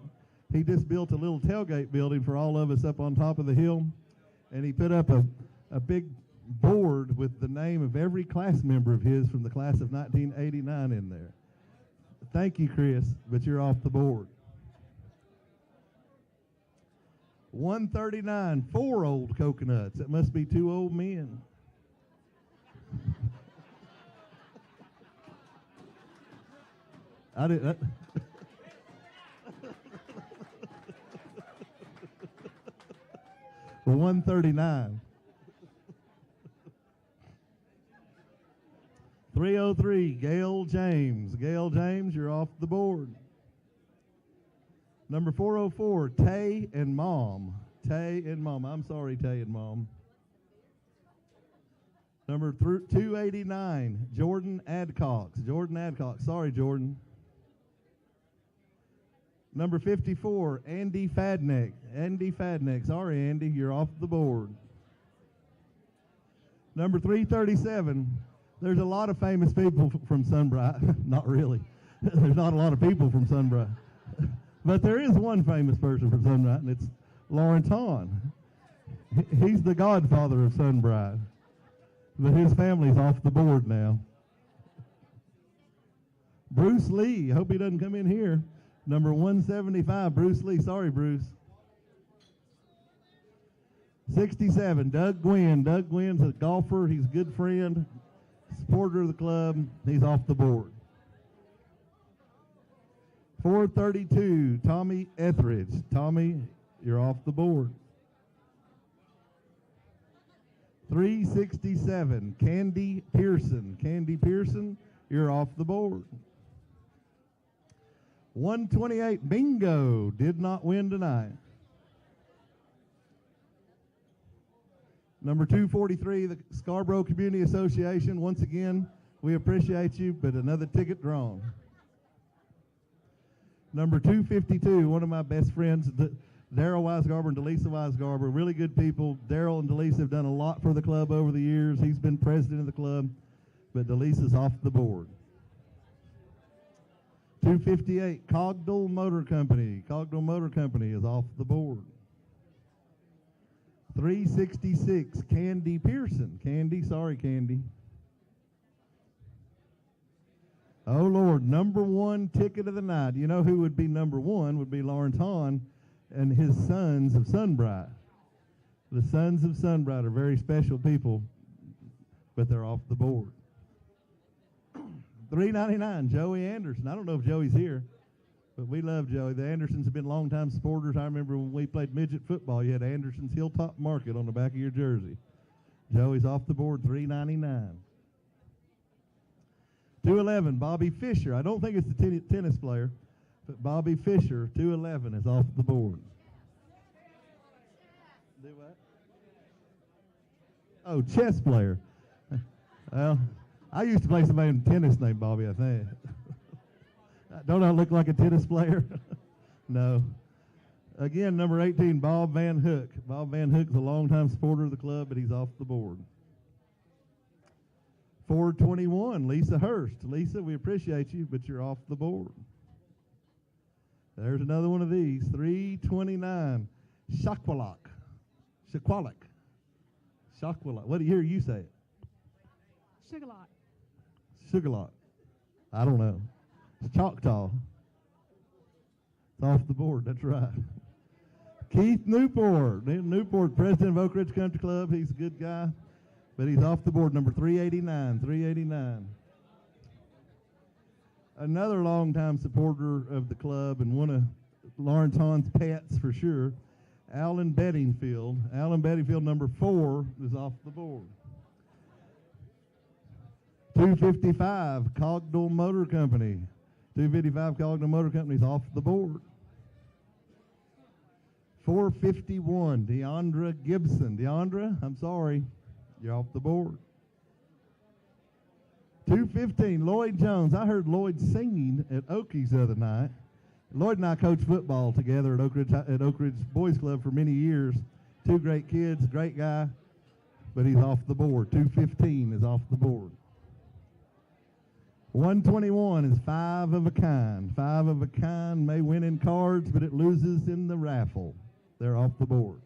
he just built a little tailgate building for all of us up on top of the hill, and he put up a big board with the name of every class member of his from the class of 1989 in there. Thank you, Chris, but you're off the board. 139, 4 old coconuts. That must be 2 old men. I did that. 139. 303, Gail James. Gail James, you're off the board. Number 404, Tay and Mom. Tay and Mom. I'm sorry, Tay and Mom. Number 289, Jordan Adcox. Jordan Adcox. Sorry, Jordan. Number 54, Andy Fadneck. Andy Fadneck. Sorry, Andy, you're off the board. Number 337, there's a lot of famous people from Sunbright. Not really. There's not a lot of people from Sunbright. But there is one famous person from Sunbright, and it's Lawrence Hahn. He's the godfather of Sunbright. But his family's off the board now. Bruce Lee. I hope he doesn't come in here. Number 175, Bruce Lee. Sorry, Bruce. 67, Doug Gwynn. Doug Gwynn's a golfer. He's a good friend, supporter of the club. He's off the board. 432, Tommy Etheridge. Tommy, you're off the board. 367, Candy Pearson. Candy Pearson, you're off the board. 128, Bingo. Did not win tonight. Number 243, the Scarborough Community Association. Once again, we appreciate you, but another ticket drawn. Number 252, one of my best friends, Daryl Weisgarber and Delisa Weisgarber, really good people. Daryl and Delisa have done a lot for the club over the years. He's been president of the club, but Delisa's off the board. 258, Cogdell Motor Company. Cogdell Motor Company is off the board. 366, Candy Pearson. Candy, sorry, Candy. Oh, Lord, number one ticket of the night. You know who would be number one? Would be Lawrence Hahn and his Sons of Sunbright. The Sons of Sunbright are very special people, but they're off the board. 399, Joey Anderson. I don't know if Joey's here, but we love Joey. The Andersons have been longtime supporters. I remember when we played midget football, you had Anderson's Hilltop Market on the back of your jersey. Joey's off the board, 399. 211, Bobby Fisher. I don't think it's the tennis player, but Bobby Fisher, 211, is off the board. Do what? Oh, chess player. Well, I used to play somebody in tennis named Bobby, I think. Don't I look like a tennis player? No. Again, number 18, Bob Van Hook. Bob Van Hook's a longtime supporter of the club, but he's off the board. 421, Lisa Hurst. Lisa, we appreciate you, but you're off the board. There's another one of these. 329, Shakwalak. Shakwalak. Shakwalak. What do you hear you say it? Sugarlot. Sugarlot. I don't know. It's Choctaw. It's off the board. That's right. Keith Newport. Newport, president of Oak Ridge Country Club. He's a good guy, but he's off the board. Number 389. 389. Another longtime supporter of the club and one of Lawrence Hahn's pets for sure, Alan Bedingfield. Alan Bedingfield, number 4, is off the board. 255, Cogdell Motor Company. 255, Cogdell Motor Company is off the board. 451, Deandra Gibson. Deandra, I'm sorry, you're off the board. 215, Lloyd Jones. I heard Lloyd singing at Okies the other night. Lloyd and I coached football together at Oak Ridge Boys Club for many years. Two great kids, great guy, but he's off the board. 215 is off the board. 121 is 5 of a kind. 5 of a kind may win in cards, but it loses in the raffle. They're off the board.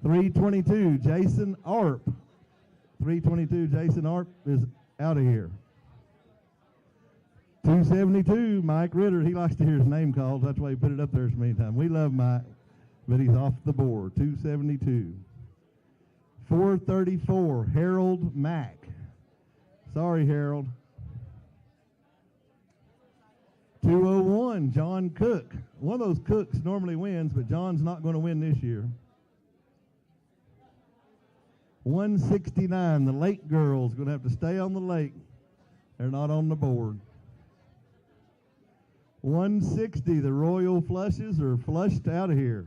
322, Jason Arp. 322, Jason Arp is out of here. 272, Mike Ritter. He likes to hear his name called. That's why he put it up there so many times. We love Mike, but he's off the board. 272. 434, Harold Mack. Sorry, Harold. 201, John Cook. One of those Cooks normally wins, but John's not going to win this year. 169, the Lake Girls, going to have to stay on the lake. They're not on the board. 160, the Royal Flushes are flushed out of here.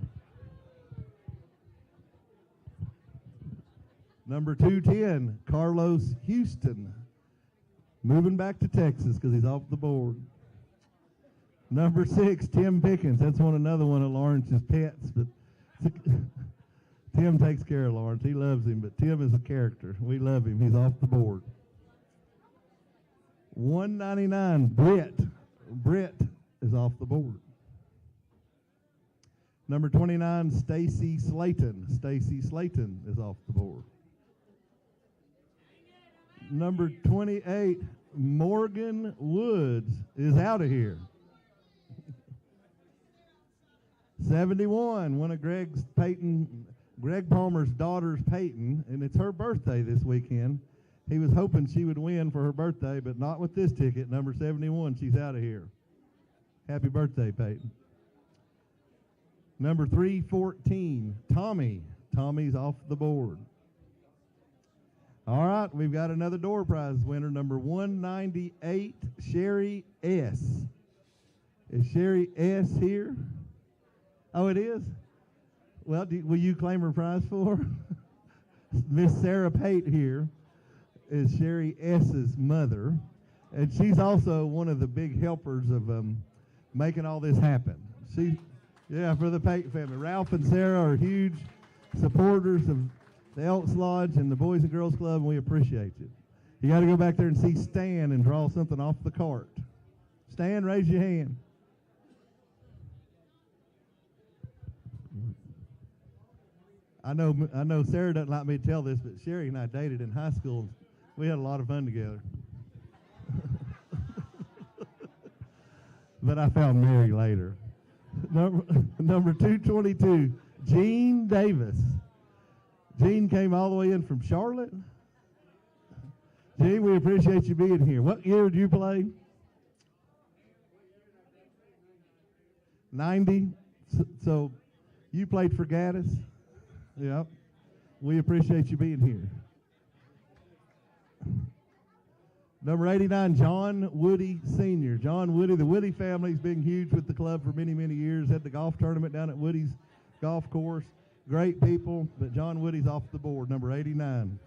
Number 210, Carlos Houston. Moving back to Texas because he's off the board. Number 6, Tim Pickens. That's another one of Lawrence's pets, but Tim takes care of Lawrence. He loves him, but Tim is a character. We love him. He's off the board. 199, Brett. Brett is off the board. Number 29, Stacy Slayton. Stacy Slayton is off the board. Number 28, Morgan Woods is out of here. 71, one of Greg Palmer's daughters, Peyton, and it's her birthday this weekend. He was hoping she would win for her birthday, but not with this ticket. Number 71, she's out of here. Happy birthday, Peyton. Number 314, Tommy. Tommy's off the board. All right, we've got another door prize winner, number 198, Sherry S. Is Sherry S here? Oh, it is? Well, will you claim her prize for her? Miss Sarah Pate here is Sherry S.'s mother, and she's also one of the big helpers of making all this happen. For the Pate family. Ralph and Sarah are huge supporters of the Elks Lodge and the Boys and Girls Club, and we appreciate you. You got to go back there and see Stan and draw something off the cart. Stan, raise your hand. I know Sarah doesn't like me to tell this, but Sherry and I dated in high school. We had a lot of fun together. But I found Mary later. Number 222, Gene Davis. Gene came all the way in from Charlotte. Gene, we appreciate you being here. What year did you play? 90. So you played for Gaddis? Yep. We appreciate you being here. Number 89, John Woody Sr. John Woody, the Woody family's been huge with the club for many, many years. Had the golf tournament down at Woody's golf course. Great people, but John Woody's off the board, number 89.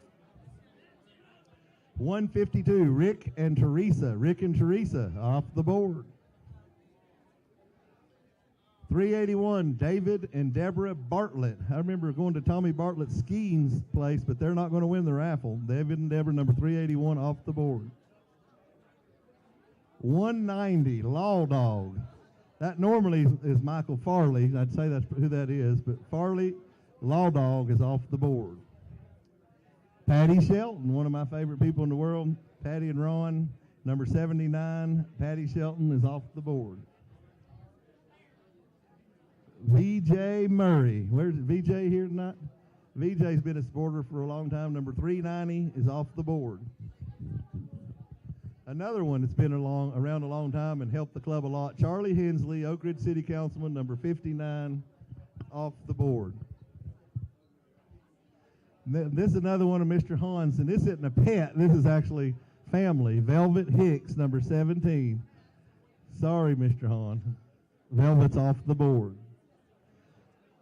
152, Rick and Teresa. Rick and Teresa off the board. 381, David and Deborah Bartlett. I remember going to Tommy Bartlett's skiing place, but they're not going to win the raffle. David and Deborah, number 381, off the board. 190, Law Dog. That normally is Michael Farley. I'd say that's who that is, but Farley, Law Dog, is off the board. Patty Shelton, one of my favorite people in the world. Patty and Ron, number 79, Patty Shelton is off the board. VJ Murray. Where's VJ here tonight? VJ's been a supporter for a long time. Number 390 is off the board. Another one that's been around a long time and helped the club a lot, Charlie Hensley, Oak Ridge City Councilman, number 59, off the board. This is another one of Mr. Hahn's, and this isn't a pet. This is actually family. Velvet Hicks, number 17. Sorry, Mr. Hahn. Velvet's off the board.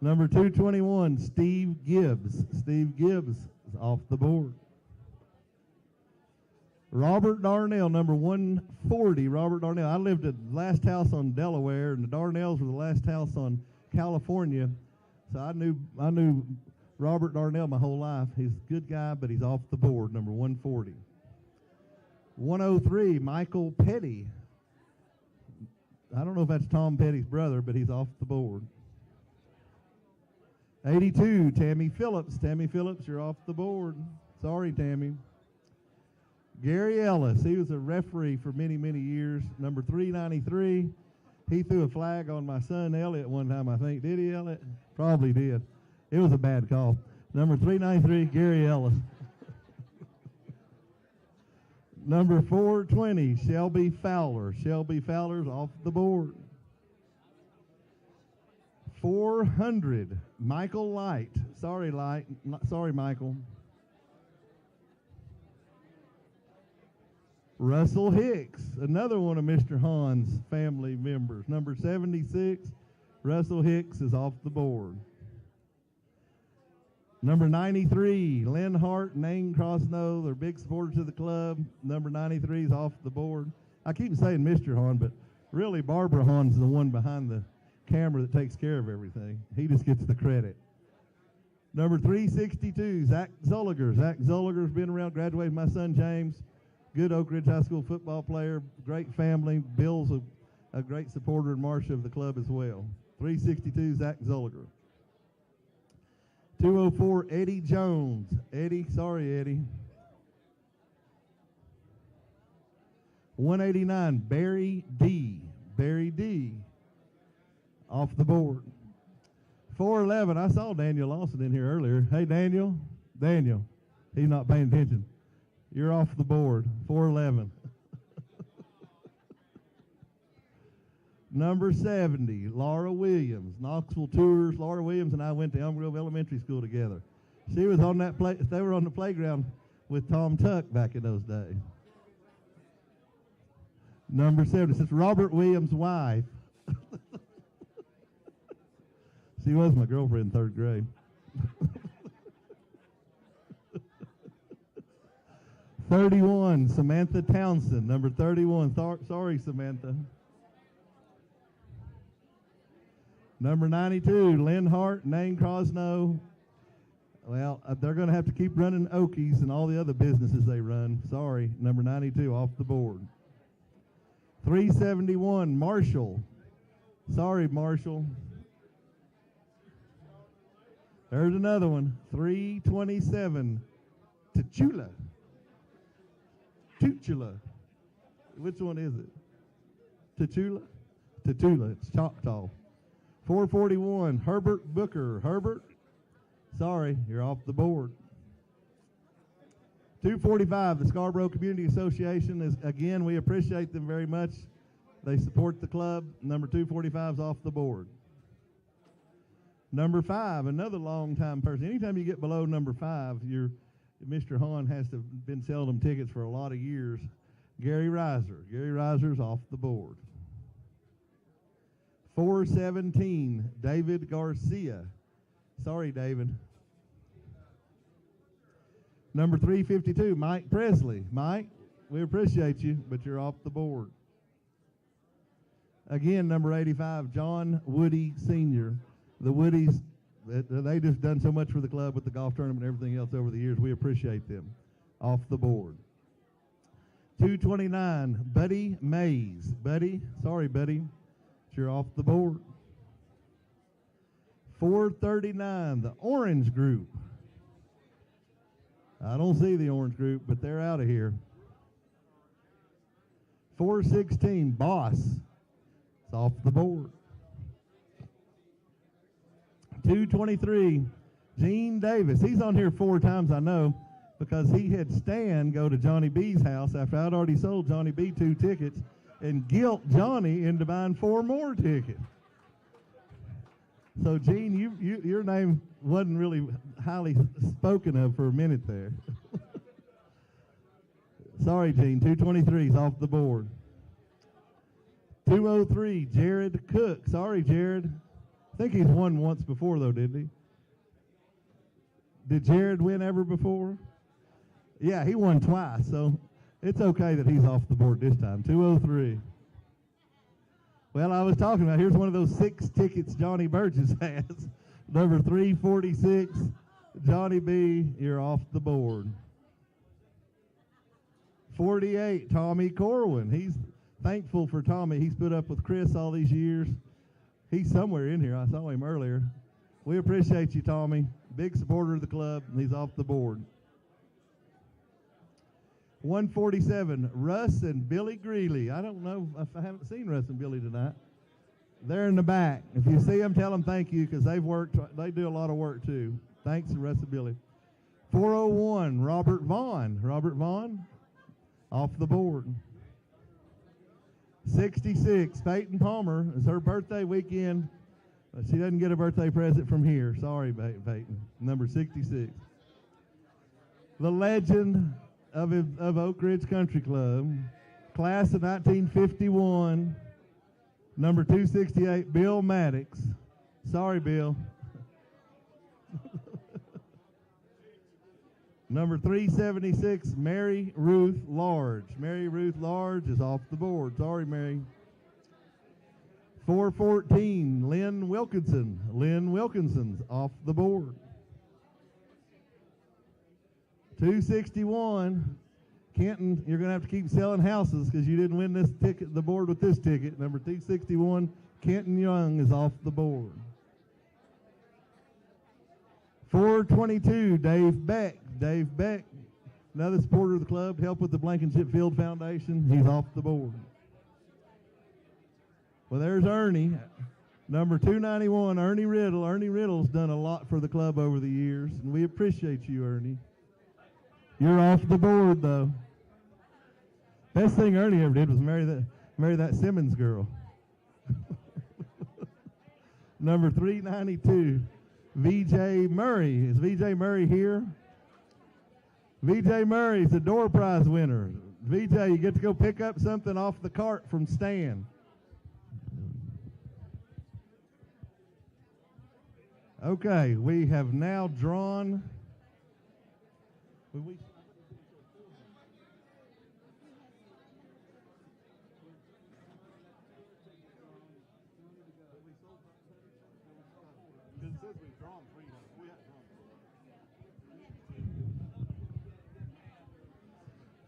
Number 221, Steve Gibbs. Steve Gibbs is off the board. Robert Darnell, number 140. Robert Darnell. I lived at the last house on Delaware, and the Darnells were the last house on California. So I knew Robert Darnell my whole life. He's a good guy, but he's off the board, number 140. 103, Michael Petty. I don't know if that's Tom Petty's brother, but he's off the board. 82, Tammy Phillips. Tammy Phillips, you're off the board. Sorry, Tammy. Gary Ellis, he was a referee for many, many years. Number 393, he threw a flag on my son Elliot one time, I think. Did he, Elliot? Probably did. It was a bad call. Number 393, Gary Ellis. Number 420, Shelby Fowler. Shelby Fowler's off the board. 400, Michael Light. Sorry, Light. Sorry, Michael. Russell Hicks, another one of Mr. Hahn's family members. Number 76, Russell Hicks is off the board. Number 93, Lynn Hart and Aang Crossnow. They're big supporters of the club. Number 93 is off the board. I keep saying Mr. Hahn, but Really, Barbara Hahn's the one behind the camera that takes care of everything. He just gets the credit. Number 362, Zach Zolliger. Zach Zolliger's been around, graduated with my son James. Good Oak Ridge High School football player, great family. Bill's a great supporter and Marcia of the club as well. 362, Zach Zolliger. 204, Eddie Jones. Eddie, sorry, Eddie. 189, Barry D. Barry D. Off the board. 411, I saw Daniel Lawson in here earlier. Hey, Daniel. Daniel. He's not paying attention. You're off the board. 411. Number 70, Laura Williams. Knoxville Tours. Laura Williams and I went to Elm Grove Elementary School together. She was on that they were on the playground with Tom Tuck back in those days. Number 70, it's Robert Williams' wife. She was my girlfriend in third grade. 31, Samantha Townsend. Number 31. Sorry, Samantha. Number 92, Lynn Hart, Nain Crosno. Well, they're going to have to keep running Okies and all the other businesses they run. Sorry, number 92 off the board. 371, Marshall. Sorry, Marshall. There's another one. 327, Tachula. Tuchula. Which one is it? Tachula? Tatula. It's Choctaw. 441, Herbert Booker. Herbert, sorry, you're off the board. 245, the Scarborough Community Association is, again, we appreciate them very much. They support the club. Number 245 is off the board. Number 5, another long-time person. Anytime you get below number 5, Mr. Hahn has to have been selling them tickets for a lot of years. Gary Reiser. Gary Reiser's off the board. 417, David Garcia. Sorry, David. Number 352, Mike Presley. Mike, we appreciate you, but you're off the board. Again, number 85, John Woody Sr. The Woodies, they just done so much for the club with the golf tournament and everything else over the years. We appreciate them. Off the board. 229, Buddy Mays. Buddy, sorry, Buddy. You're off the board. 439, the Orange Group. I don't see the Orange Group, but they're out of here. 416, Boss. It's off the board. 223, Gene Davis. He's on here 4 times, I know, because he had Stan go to Johnny B's house after I'd already sold Johnny B 2 tickets and guilt Johnny into buying 4 more tickets. So, Gene, your name wasn't really highly spoken of for a minute there. Sorry, Gene. 223 is off the board. 203, Jared Cook. Sorry, Jared. I think he's won once before, though, didn't he? Did Jared win ever before? Yeah, he won twice, so it's okay that he's off the board this time. 203. Well, I was talking about, here's one of those 6 tickets Johnny Burgess has. Number 346, Johnny B., you're off the board. 48, Tommy Corwin. He's thankful for Tommy. He's put up with Chris all these years. He's somewhere in here. I saw him earlier. We appreciate you, Tommy. Big supporter of the club, and he's off the board. 147, Russ and Billy Greeley. I don't know if I haven't seen Russ and Billy tonight. They're in the back. If you see them, tell them thank you, because they do a lot of work too. Thanks to Russ and Billy. 401, Robert Vaughn. Robert Vaughn, off the board. 66, Peyton Palmer. It's her birthday weekend. She doesn't get a birthday present from here. Sorry, Peyton. Number 66. The legend of Oak Ridge Country Club, class of 1951, number 268, Bill Maddox. Sorry, Bill. Number 376, Mary Ruth Large. Mary Ruth Large is off the board. Sorry, Mary. 414, Lynn Wilkinson. Lynn Wilkinson's off the board. 261, Kenton, you're going to have to keep selling houses because you didn't win this ticket, the board with this ticket. Number 261, Kenton Young is off the board. 422, Dave Beck. Dave Beck, another supporter of the club, helped with the Blankenship Field Foundation. He's off the board. Well, there's Ernie. Number 291, Ernie Riddle. Ernie Riddle's done a lot for the club over the years, and we appreciate you, Ernie. You're off the board, though. Best thing Ernie ever did was marry that Simmons girl. Number 392, VJ Murray. Is VJ Murray here? VJ Murray's the door prize winner. VJ, you get to go pick up something off the cart from Stan. Okay, we have now drawn.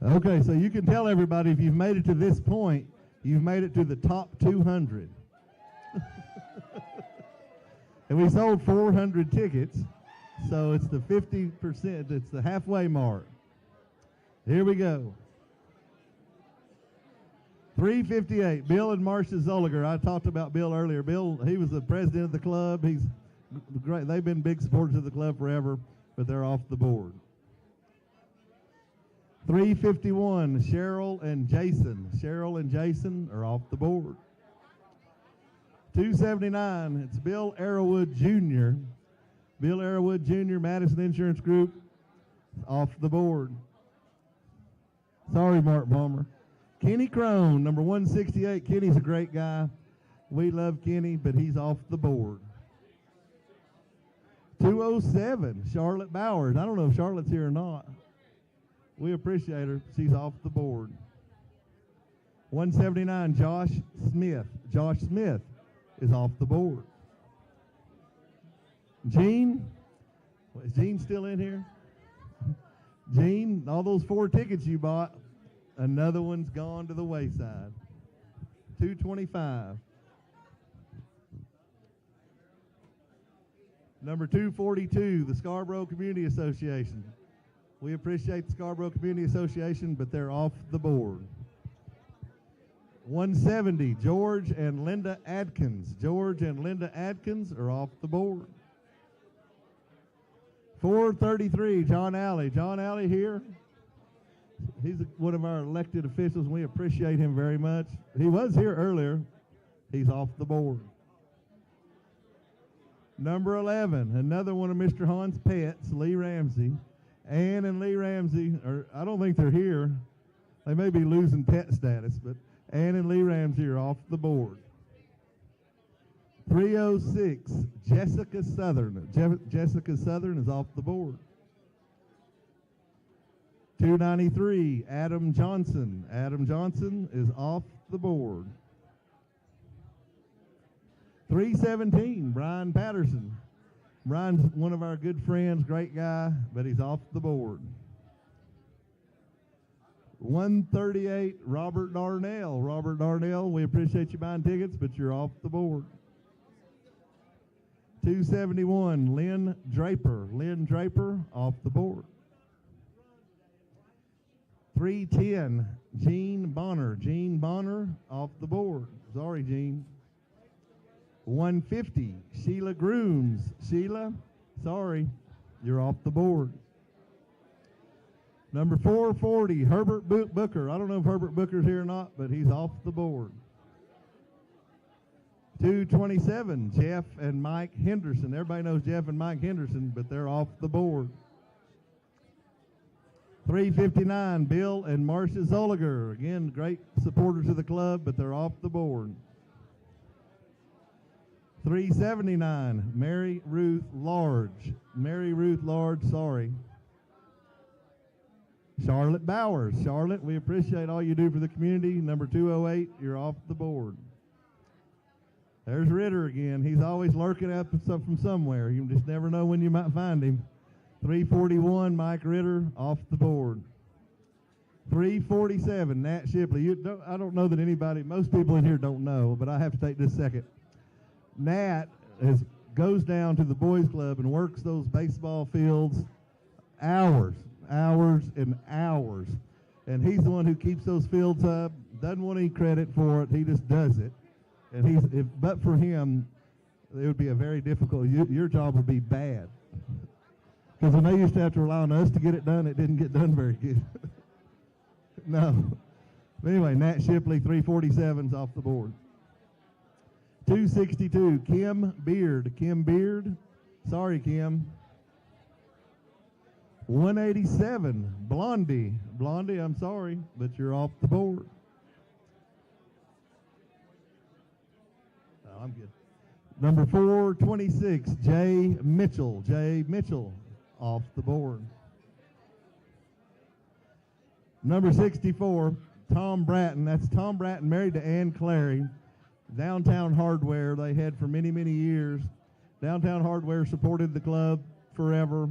Okay, so you can tell everybody if you've made it to this point, you've made it to the top 200. And we sold 400 tickets, so it's the 50%, it's the halfway mark. Here we go. 358, Bill and Marcia Zolliger. I talked about Bill earlier. Bill, he was the president of the club. He's great. They've been big supporters of the club forever, but they're off the board. 351, Cheryl and Jason. Cheryl and Jason are off the board. 279, it's Bill Arrowwood Jr. Bill Arrowwood Jr., Madison Insurance Group, off the board. Sorry, Mark Palmer. Kenny Crone, number 168. Kenny's a great guy. We love Kenny, but he's off the board. 207, Charlotte Bowers. I don't know if Charlotte's here or not. We appreciate her. She's off the board. 179, Josh Smith. Josh Smith is off the board. Gene, is Gene still in here? Gene, all those 4 tickets you bought, another one's gone to the wayside. 225. Number 242, the Scarborough Community Association. We appreciate the Scarborough Community Association, but they're off the board. 170, George and Linda Adkins. George and Linda Adkins are off the board. 433, John Alley. John Alley here. He's one of our elected officials, and we appreciate him very much. He was here earlier. He's off the board. Number 11, another one of Mr. Hahn's pets, Lee Ramsey. Ann and Lee Ramsey, I don't think they're here. They may be losing pet status, but Ann and Lee Ramsey are off the board. 306, Jessica Southern. Jessica Southern is off the board. 293, Adam Johnson. Adam Johnson is off the board. 317, Brian Patterson. Brian's one of our good friends, great guy, but he's off the board. 138, Robert Darnell. Robert Darnell, we appreciate you buying tickets, but you're off the board. 271, Lynn Draper. Lynn Draper, off the board. 310, Gene Bonner. Gene Bonner, off the board. Sorry, Gene. 150, Sheila Grooms. Sheila, sorry, you're off the board. Number 440, Herbert Booker. I don't know if Herbert Booker's here or not, but he's off the board. 227, Jeff and Mike Henderson. Everybody knows Jeff and Mike Henderson, but they're off the board. 359, Bill and Marcia Zolliger. Again, great supporters of the club, but they're off the board. 379, Mary Ruth Large. Mary Ruth Large, sorry. Charlotte Bowers. Charlotte, we appreciate all you do for the community. Number 208, you're off the board. There's Ritter again. He's always lurking up from somewhere. You just never know when you might find him. 341, Mike Ritter off the board. 347, Nat Shipley. I don't know that anybody, most people in here don't know, but I have to take this second. Nat goes down to the boys club and works those baseball fields hours and hours. And he's the one who keeps those fields up, doesn't want any credit for it, he just does it. And but for him, it would be a very difficult, your job would be bad. Because when they used to have to rely on us to get it done, it didn't get done very good. No. But anyway, Nat Shipley, 347's off the board. 262, Kim Beard. Kim Beard. Sorry, Kim. 187, Blondie. Blondie, I'm sorry, but you're off the board. Oh, I'm good. Number 426, Jay Mitchell. Jay Mitchell, off the board. Number 64, Tom Bratton. That's Tom Bratton, married to Ann Clary. Downtown Hardware they had for many, many years. Downtown Hardware supported the club forever.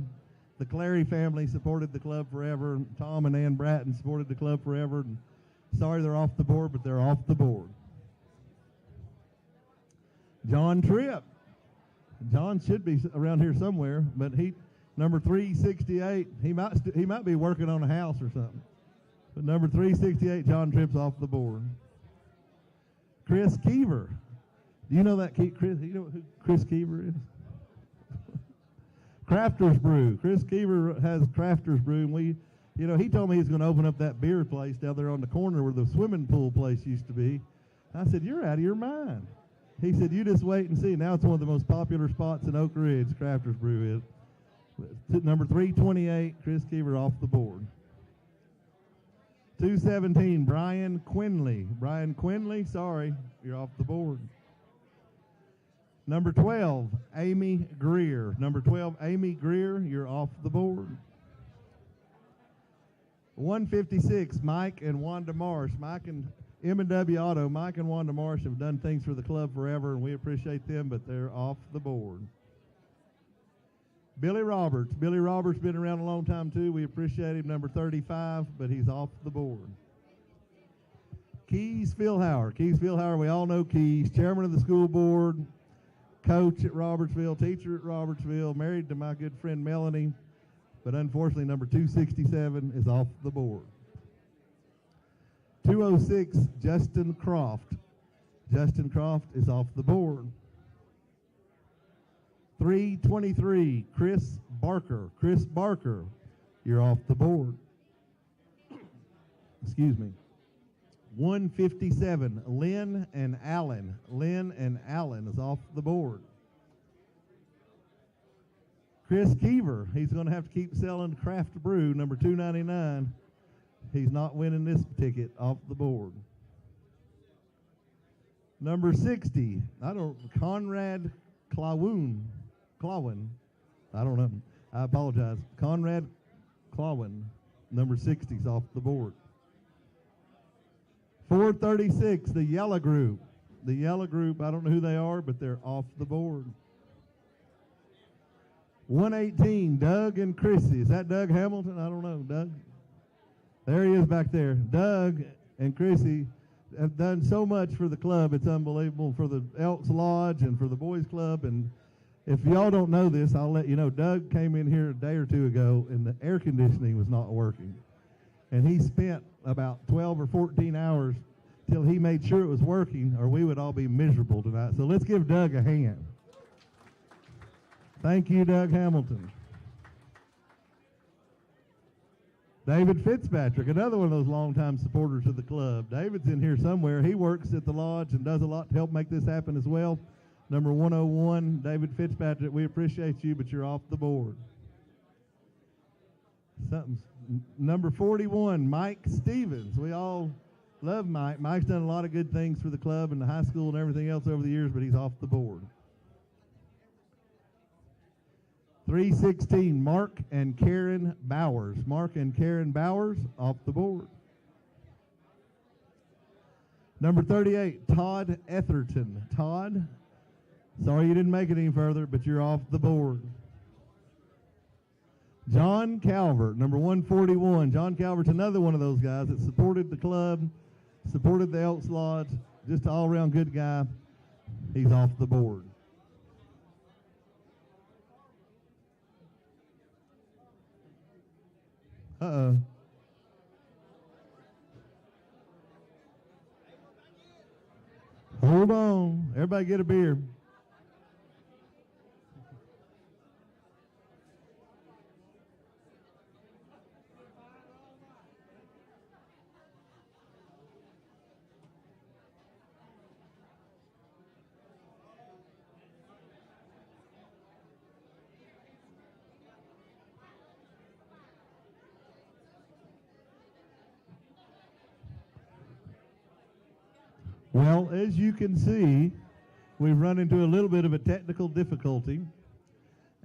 The Clary family supported the club forever. Tom and Ann Bratton supported the club forever. And sorry they're off the board, but they're off the board. John Tripp. John should be around here somewhere, but number 368, he might be working on a house or something. But number 368, John Tripp's off the board. Chris Keever. Do you know that Chris? You know who Chris Keever is? Crafters Brew. Chris Keever has Crafters Brew, and he told me he's going to open up that beer place down there on the corner where the swimming pool place used to be. I said, "You're out of your mind." He said, "You just wait and see." Now it's one of the most popular spots in Oak Ridge. Crafters Brew is. Number 328, Chris Keever off the board. 217, Brian Quinley. Brian Quinley, sorry, you're off the board. Number 12, Amy Greer. Number 12, Amy Greer, you're off the board. 156, Mike and Wanda Marsh. Mike and M&W Auto. Mike and Wanda Marsh have done things for the club forever, and we appreciate them, but they're off the board. Billy Roberts. Billy Roberts been around a long time, too. We appreciate him, number 35, but he's off the board. Keys Philhauer. Keys Philhauer, we all know Keys, chairman of the school board, coach at Robertsville, teacher at Robertsville, married to my good friend Melanie, but unfortunately number 267 is off the board. 206, Justin Croft. Justin Croft is off the board. 323, Chris Barker. Chris Barker, you're off the board. Excuse me. 157, Lynn and Allen. Lynn and Allen is off the board. Chris Keever, he's going to have to keep selling craft brew, number 299. He's not winning this ticket, off the board. Number 60, Conrad Clawin. I don't know. I apologize. Conrad Clawin, number 60 is off the board. 436, the Yellow Group. The Yellow Group, I don't know who they are, but they're off the board. 118, Doug and Chrissy. Is that Doug Hamilton? I don't know. Doug? There he is back there. Doug and Chrissy have done so much for the club. It's unbelievable, for the Elks Lodge and for the Boys Club. And if y'all don't know this, I'll let you know. Doug came in here a day or two ago, and the air conditioning was not working. And he spent about 12 or 14 hours till he made sure it was working, or we would all be miserable tonight. So let's give Doug a hand. Thank you, Doug Hamilton. David Fitzpatrick, another one of those longtime supporters of the club. David's in here somewhere. He works at the lodge and does a lot to help make this happen as well. Number 101, David Fitzpatrick, we appreciate you, but you're off the board. Number 41, Mike Stevens. We all love Mike. Mike's done a lot of good things for the club and the high school and everything else over the years, but he's off the board. 316, Mark and Karen Bowers. Mark and Karen Bowers, off the board. Number 38, Todd Etherton. Todd Sorry you didn't make it any further, but you're off the board. John Calvert, number 141. John Calvert's another one of those guys that supported the club, supported the Elks Lodge, just an all-around good guy. He's off the board. Uh-oh. Hold on. Everybody get a beer. Well, as you can see, we've run into a little bit of a technical difficulty,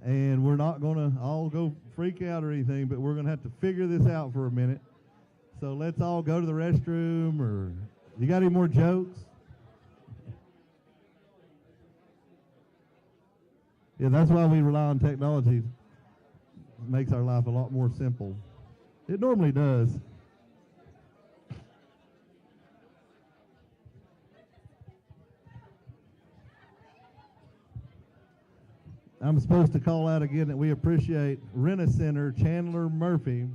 and we're not going to all go freak out or anything, but we're going to have to figure this out for a minute. So let's all go to the restroom, or you got any more jokes? Yeah, that's why we rely on technology. It makes our life a lot more simple. It normally does. I'm supposed to call out again that we appreciate Rent-A-Center Chandler Murphy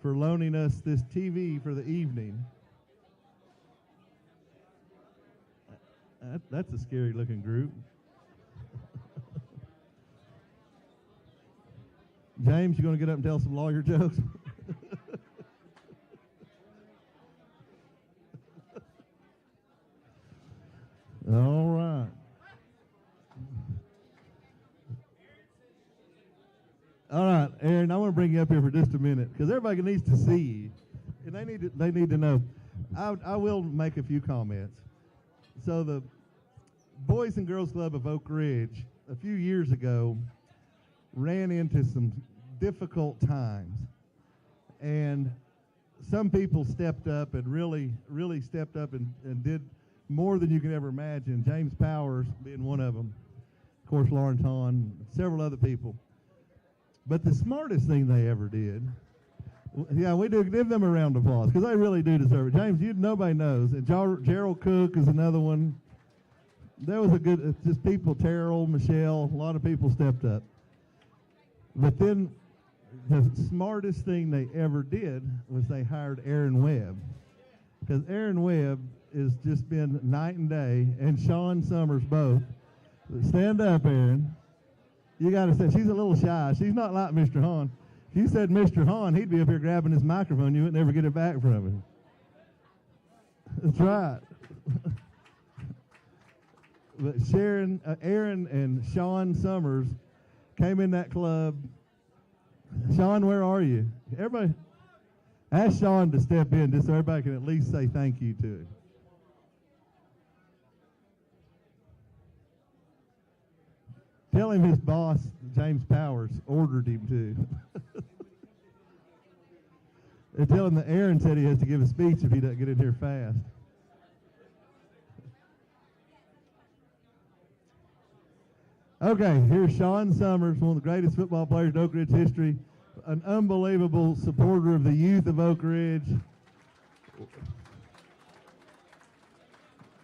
for loaning us this TV for the evening. That's a scary looking group. James, you going to get up and tell some lawyer jokes? All right. All right, Aaron, I want to bring you up here for just a minute because everybody needs to see you, and they need to know. I will make a few comments. So the Boys and Girls Club of Oak Ridge a few years ago ran into some difficult times, and some people stepped up and really stepped up and did more than you can ever imagine. James Powers being one of them, of course, Lawrence Hahn, several other people. But the smartest thing they ever did, yeah, we do give them a round of applause because they really do deserve it. James, nobody knows. And Gerald Cook is another one. There was a good, just people, Terrell, Michelle, a lot of people stepped up. But then the smartest thing they ever did was they hired Aaron Webb. Because Aaron Webb has just been night and day, and Sean Summers both. Stand up, Aaron. You got to say, she's a little shy. She's not like Mr. Hahn. If you said Mr. Hahn, he'd be up here grabbing his microphone. You would never get it back from him. That's right. But Aaron and Sean Summers came in that club. Sean, where are you? Everybody, ask Sean to step in just so everybody can at least say thank you to him. Tell him his boss, James Powers, ordered him to. And tell him that Aaron said he has to give a speech if he doesn't get in here fast. Okay, here's Sean Summers, one of the greatest football players in Oak Ridge history, an unbelievable supporter of the youth of Oak Ridge.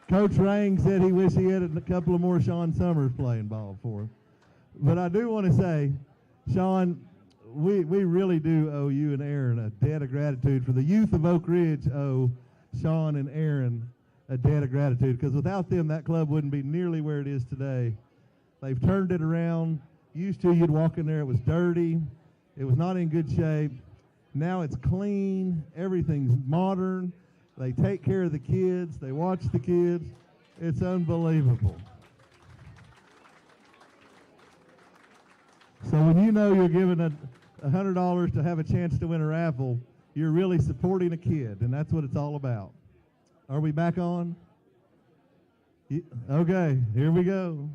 Coach Rang said he wished he had a couple of more Sean Summers playing ball for him. But I do want to say, Sean, we really do owe you and Aaron a debt of gratitude. For the youth of Oak Ridge owe Sean and Aaron a debt of gratitude, because without them, that club wouldn't be nearly where it is today. They've turned it around. Used to, you'd walk in there, it was dirty. It was not in good shape. Now it's clean. Everything's modern. They take care of the kids. They watch the kids. It's unbelievable. So when you know you're giving $100 to have a chance to win a raffle, you're really supporting a kid, and that's what it's all about. Are we back on? Okay, here we go.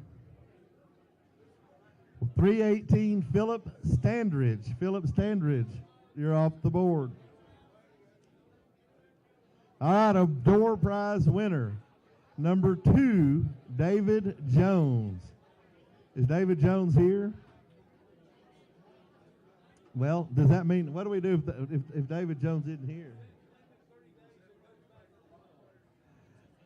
318, Philip Standridge. Philip Standridge, you're off the board. All right, a door prize winner. Number 2, David Jones. Is David Jones here? Well, does that mean, what do we do if David Jones isn't here?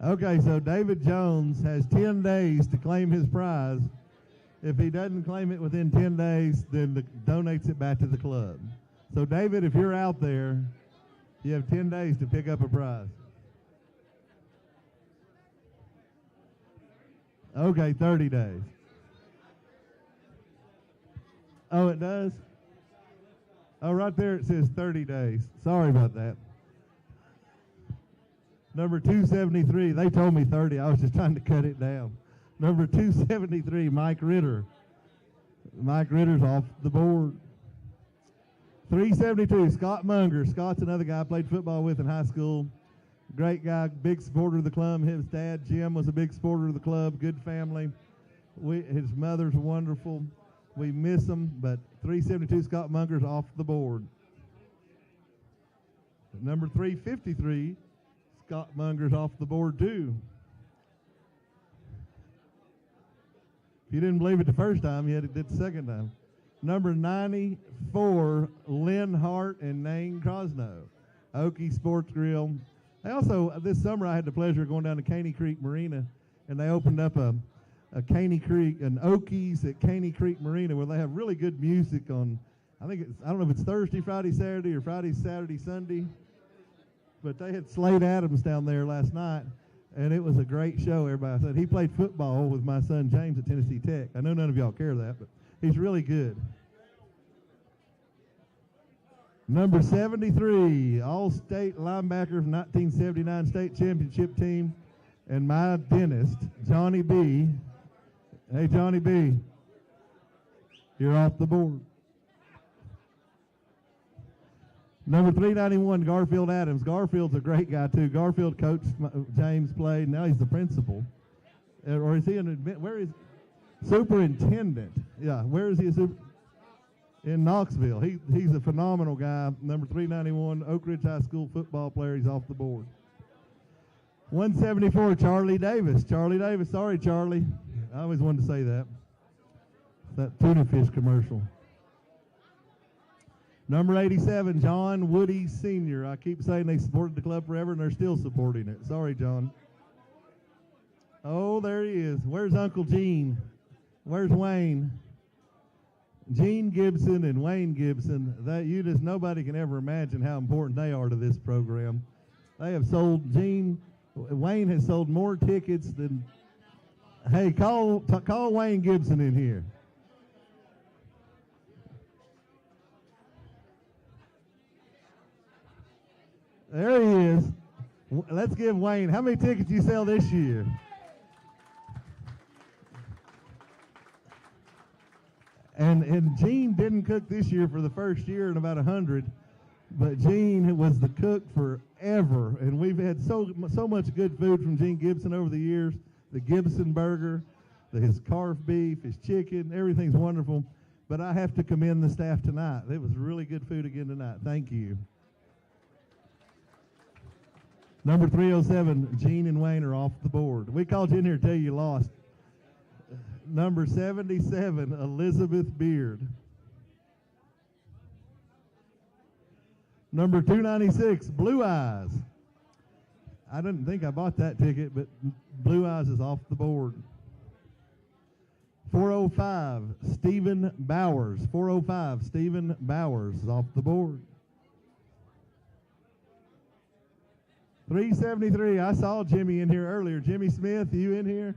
Okay, so David Jones has 10 days to claim his prize. If he doesn't claim it within 10 days, then donates it back to the club. So David, if you're out there, you have 10 days to pick up a prize. Okay, 30 days. Oh, it does? Oh, right there it says 30 days. Sorry about that. Number 273, they told me 30. I was just trying to cut it down. Number 273, Mike Ritter. Mike Ritter's off the board. 372, Scott Munger. Scott's another guy I played football with in high school. Great guy, big supporter of the club. His dad, Jim, was a big supporter of the club. Good family. His mother's wonderful. We miss him, but 372, Scott Munger's off the board. Number 353, Scott Munger's off the board too. If you didn't believe it the first time, you had to do it the second time. Number 94, Lynn Hart and Nain Crosno. Okie Sports Grill. They also, this summer I had the pleasure of going down to Caney Creek Marina, and they opened up a Caney Creek, an Okies at Caney Creek Marina, where they have really good music on, I don't know if it's Thursday, Friday, Saturday, or Friday, Saturday, Sunday, but they had Slade Adams down there last night, and it was a great show, everybody said. He played football with my son James at Tennessee Tech. I know none of y'all care that, but he's really good. Number 73, All-State linebacker from 1979 state championship team, and my dentist, Johnny B. Hey, Johnny B., you're off the board. Number 391, Garfield Adams. Garfield's a great guy, too. Garfield coached James, played. Now he's the principal. Or is he where is superintendent? Yeah, where is he? In Knoxville. He's a phenomenal guy. Number 391, Oak Ridge High School football player. He's off the board. 174, Charlie Davis. Charlie Davis. Sorry, Charlie. I always wanted to say that. That tuna fish commercial. Number 87, John Woody Sr. I keep saying they supported the club forever, and they're still supporting it. Sorry, John. Oh, there he is. Where's Uncle Gene? Where's Wayne? Gene Gibson and Wayne Gibson, nobody can ever imagine how important they are to this program. They have Wayne has sold more tickets than, hey, call Wayne Gibson in here. There he is. Let's give Wayne, how many tickets you sell this year? And Gene didn't cook this year for the first year in about 100, but Gene was the cook forever. And we've had so much good food from Gene Gibson over the years. The Gibson burger, his carved beef, his chicken, everything's wonderful. But I have to commend the staff tonight. It was really good food again tonight. Thank you. Number 307, Gene and Wayne are off the board. We called you in here to tell you lost. Number 77, Elizabeth Beard. Number 296, Blue Eyes. I didn't think I bought that ticket, but Blue Eyes is off the board. 405, Stephen Bowers. 405, Stephen Bowers is off the board. 373, I saw Jimmy in here earlier. Jimmy Smith, you in here?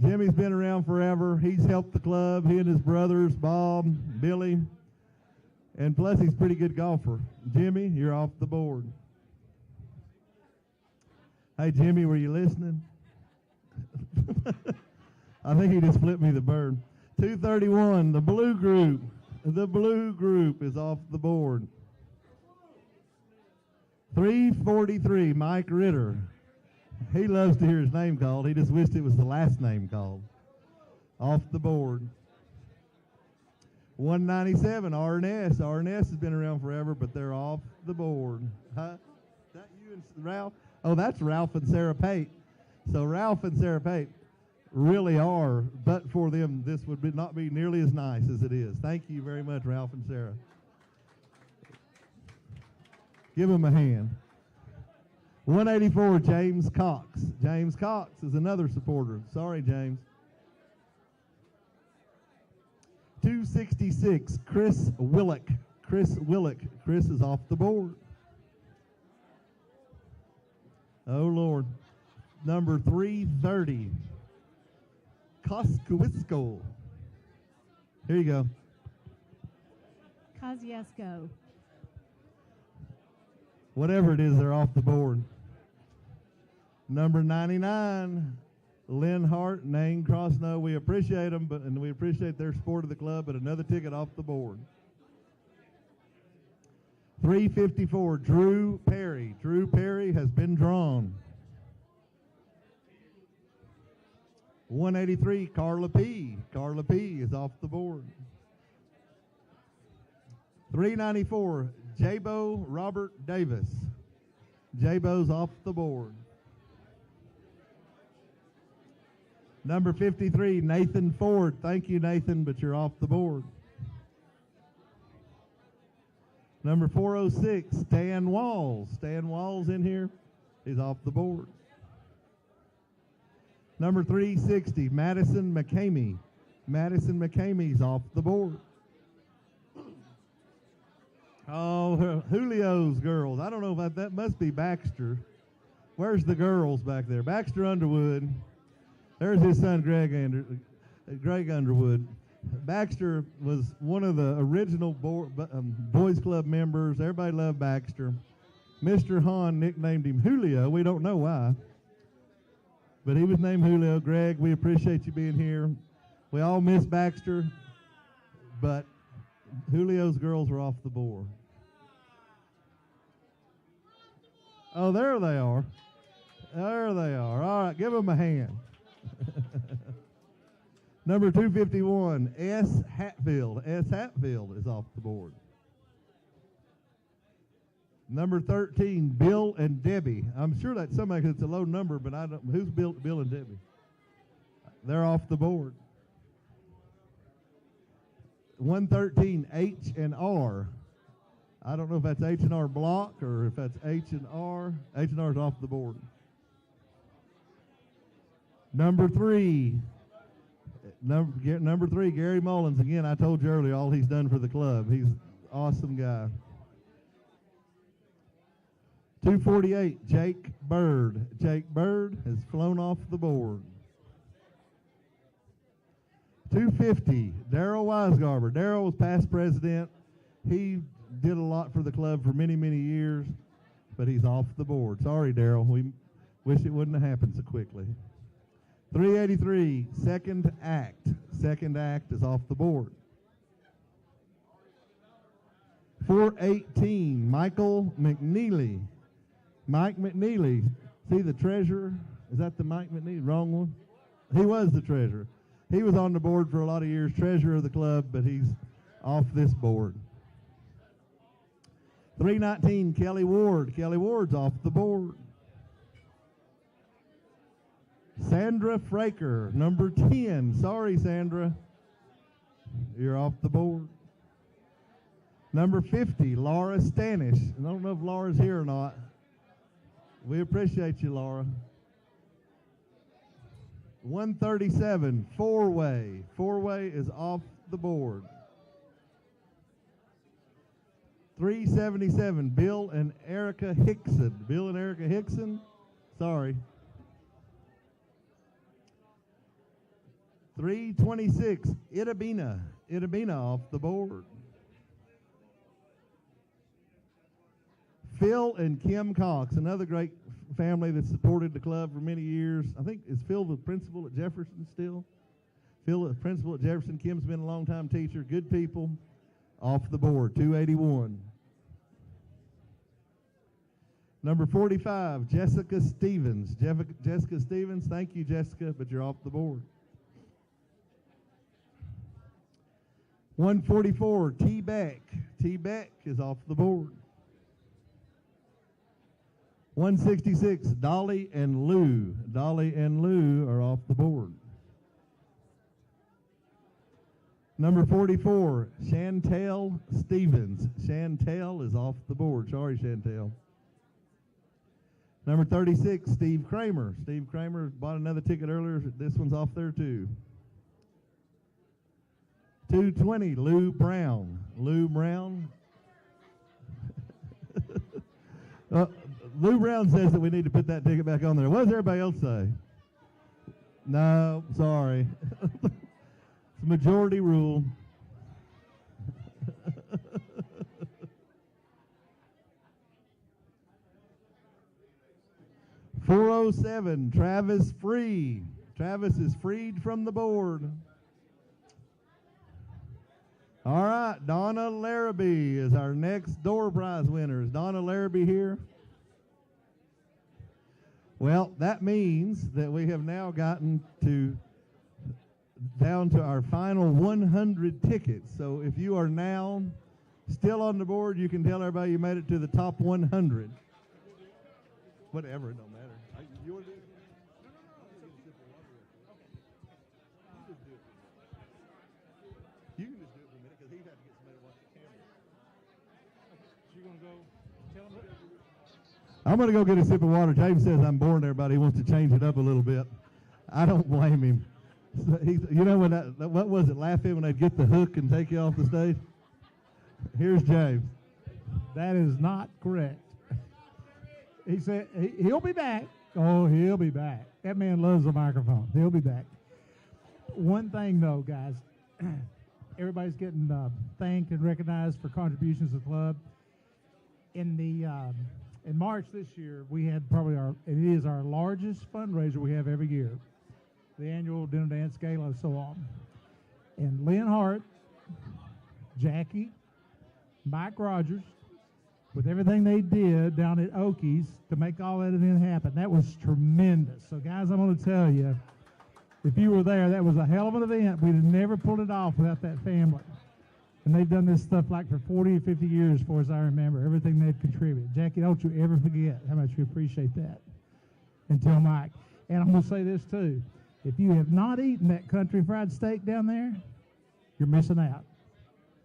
Jimmy's been around forever. He's helped the club, he and his brothers, Bob, Billy, and plus he's a pretty good golfer. Jimmy, you're off the board. Hey, Jimmy, were you listening? I think he just flipped me the bird. 231, the Blue Group. The Blue Group is off the board. 343, Mike Ritter. He loves to hear his name called. He just wished it was the last name called. Off the board. 197, R&S. R&S has been around forever, but they're off the board. Huh? Is that you and Ralph? Oh, that's Ralph and Sarah Pate. So Ralph and Sarah Pate really are, but for them, this would not be nearly as nice as it is. Thank you very much, Ralph and Sarah. Give them a hand. 184, James Cox. James Cox is another supporter. Sorry, James. 266, Chris Willick. Chris Willick. Chris is off the board. Oh, Lord. Number 330, Kosciuszko. Here you go. Kosciuszko. Whatever it is, they're off the board. Number 99, Lynn Hart and Nain Crossno. We appreciate them, and we appreciate their support of the club, but another ticket off the board. 354, Drew Perry. Drew Perry has been drawn. 183, Carla P. Carla P. is off the board. 394, Jabo Robert Davis. Jabo's off the board. Number 53, Nathan Ford. Thank you, Nathan, but you're off the board. Number 406, Stan Walls. Stan Walls in here. He's off the board. Number 360, Madison McCamey. Madison McCamey's off the board. Oh, Julio's girls. I don't know about that. Must be Baxter. Where's the girls back there? Baxter Underwood. There's his son, Greg Underwood. Baxter was one of the original Boys Club members. Everybody loved Baxter. Mr. Hahn nicknamed him Julio. We don't know why. But he was named Julio. Greg, we appreciate you being here. We all miss Baxter, but Julio's girls were off the board. Oh, there they are. There they are. All right, give them a hand. Number 251, S. Hatfield. S. Hatfield is off the board. Number 13, Bill and Debbie. I'm sure that's somebody that's a low number, but I don't. Who's Bill and Debbie? They're off the board. 113, H and R. I don't know if that's H and R Block or if that's H and R. H and R is off the board. Number 3. Number 3, Gary Mullins. Again, I told you earlier all he's done for the club. He's an awesome guy. 248, Jake Bird. Jake Bird has flown off the board. 250, Darrell Weisgarber. Darrell was past president. He did a lot for the club for many, many years, but he's off the board. Sorry, Darrell. We wish it wouldn't have happened so quickly. 383, Second Act. Second Act is off the board. 418, Michael McNeely. Mike McNeely. See the treasurer? Is that the Mike McNeely? Wrong one? He was the treasurer. He was on the board for a lot of years, treasurer of the club, but he's off this board. 319, Kelly Ward. Kelly Ward's off the board. Sandra Fraker, number 10. Sorry, Sandra. You're off the board. Number 50, Laura Stanish. I don't know if Laura's here or not. We appreciate you, Laura. 137, Four-Way. Four-Way is off the board. 377, Bill and Erica Hickson. Bill and Erica Hickson? Sorry. 326, Itabina. Itabina off the board. Phil and Kim Cox, another great family that supported the club for many years. I think, is Phil the principal at Jefferson still? Phil, the principal at Jefferson. Kim's been a long-time teacher. Good people. Off the board, 281. Number 45, Jessica Stevens. Jessica Stevens, thank you, Jessica, but you're off the board. 144, T. Beck. T. Beck is off the board. 166, Dolly and Lou. Dolly and Lou are off the board. Number 44, Chantel Stevens. Chantel is off the board. Sorry, Chantel. Number 36, Steve Kramer. Steve Kramer bought another ticket earlier. This one's off there too. 220, Lou Brown. Lou Brown. Lou Brown says that we need to put that ticket back on there. What does everybody else say? No, sorry. It's a majority rule. .407, Travis Free. Travis is freed from the board. All right, Donna Larrabee is our next door prize winner. Is Donna Larrabee here? Well, that means that we have now gotten down to our final 100 tickets. So if you are now still on the board, you can tell everybody you made it to the top 100. Whatever, it don't matter. You want to do it? You can just do it for a minute because he had to get somebody to watch the camera. So you're going to go tell them? I'm going to go get a sip of water. James says I'm boring everybody. He wants to change it up a little bit. I don't blame him. So you know what was it, laughing when they'd get the hook and take you off the stage? Here's James. That is not correct. He said he'll be back. Oh, he'll be back. That man loves the microphone. He'll be back. One thing, though, guys, everybody's getting thanked and recognized for contributions to the club. In March this year, we had probably it is our largest fundraiser we have every year, the annual dinner dance gala and so on. And Lynn Hart, Jackie, Mike Rogers, with everything they did down at Okies to make all that event happen. That was tremendous. So, guys, I'm going to tell you, if you were there, that was a hell of an event. We'd have never pulled it off without that family. And they've done this stuff like for 40 or 50 years, as far as I remember, everything they've contributed. Jackie, don't you ever forget how much we appreciate that. And tell Mike. And I'm going to say this, too. If you have not eaten that country fried steak down there, you're missing out.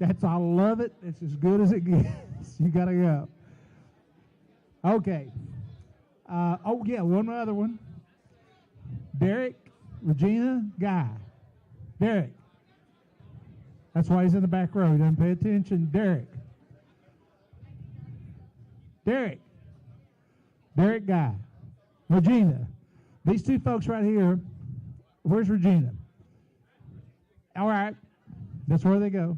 I love it. It's as good as it gets. You got to go. Okay. One other one. Derek, Regina, Guy. Derek. That's why he's in the back row. He doesn't pay attention. Derek. Derek, Guy. Regina. These two folks right here. Where's Regina? All right. That's where they go.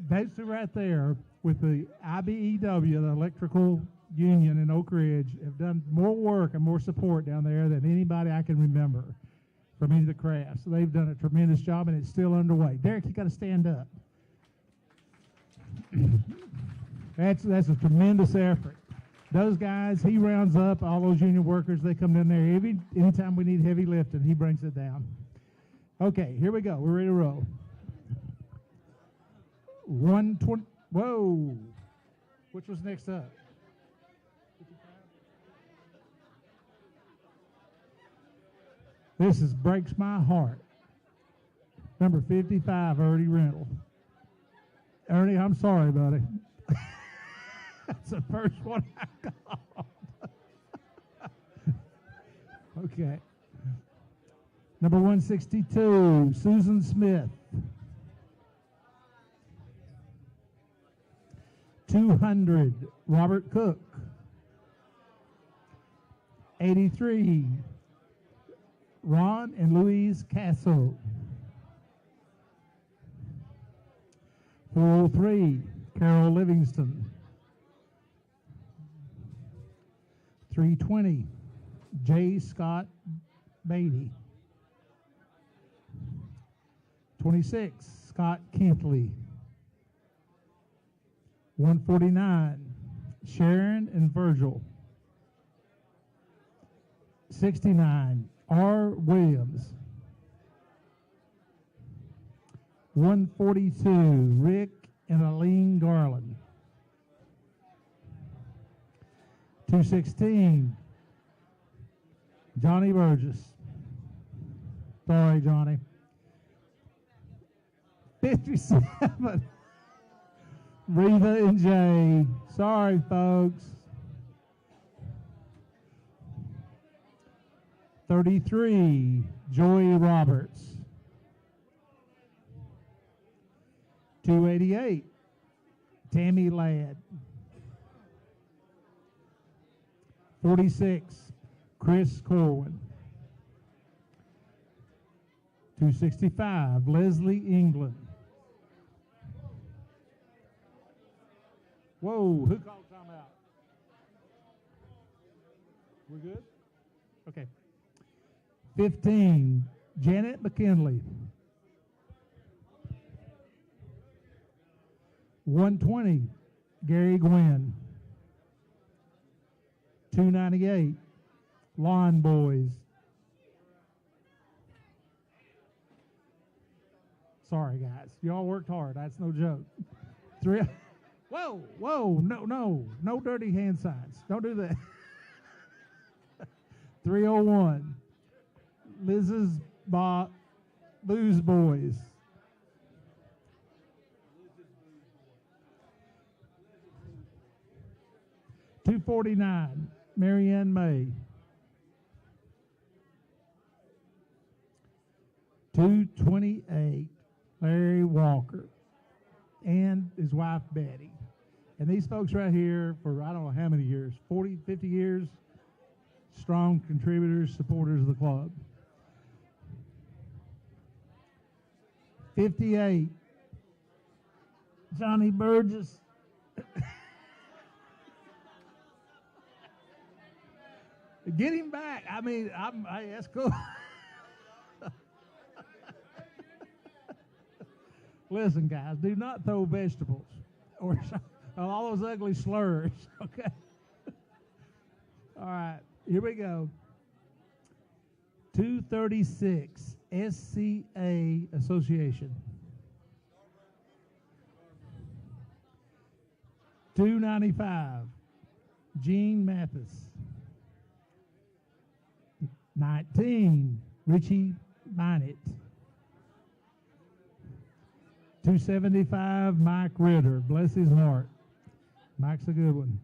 Those two right there with the IBEW, the Electrical Union in Oak Ridge, have done more work and more support down there than anybody I can remember from any of the crafts. So they've done a tremendous job, and it's still underway. Derek, you got to stand up. That's a tremendous effort. Those guys, he rounds up all those union workers. They come down there anytime we need heavy lifting. He brings it down. Okay, here we go. We're ready to roll. 120. Whoa. Which was next up? This breaks my heart. Number 55, Ernie Rental. Ernie, I'm sorry, buddy. That's the first one I got. Okay. Number 162, Susan Smith. 200, Robert Cook. 83, Ron and Louise Castle. 403, Carol Livingston. 320, J. Scott Beatty. 26, Scott Keithley. 149, Sharon and Virgil. 69, R. Williams. 142, Rick and Aline Garland. 216, Johnny Burgess. Sorry, Johnny. 57, Reva and Jay. Sorry, folks. 33, Joey Roberts. 288, Tammy Ladd. 46, Chris Corwin. 265, Leslie England. Whoa, who called timeout? We're good? Okay. 15, Janet McKinley. 120, Gary Gwynn. 298, Lawn Boys. Sorry, guys. Y'all worked hard. That's no joke. Whoa, no dirty hand signs. Don't do that. 301, Liz's Booze Boys. 249, Marianne May. 228, Larry Walker and his wife Betty. And these folks right here for I don't know how many years, 40, 50 years, strong contributors, supporters of the club. 58, Johnny Burgess. Get him back. I mean, hey, that's cool. Listen, guys, do not throw vegetables or all those ugly slurs, okay? All right, here we go. 236, SCA Association. 295, Gene Mathis. 19, Richie Minot. 275, Mike Ritter. Bless his heart. Mike's a good one.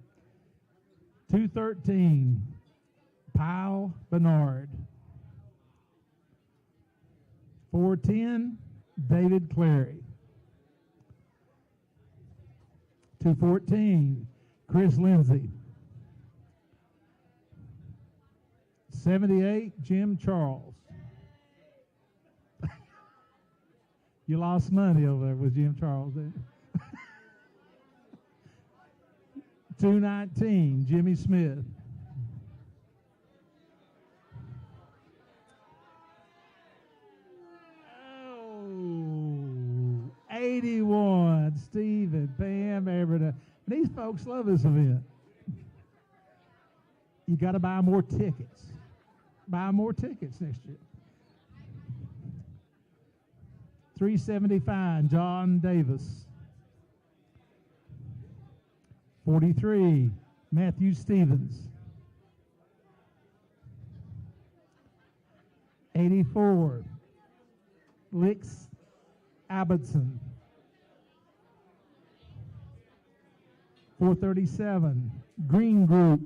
213, Powell Bernard. 410, David Clary. 214, Chris Lindsay. 78, Jim Charles. You lost money over there with Jim Charles, didn't you? 219, Jimmy Smith. 81, Steve and Pam Everett. These folks love this event. You got to buy more tickets. Buy more tickets next year. 375, John Davis. 43, Matthew Stevens. 84, Lix Abbottson. 437, Green Group.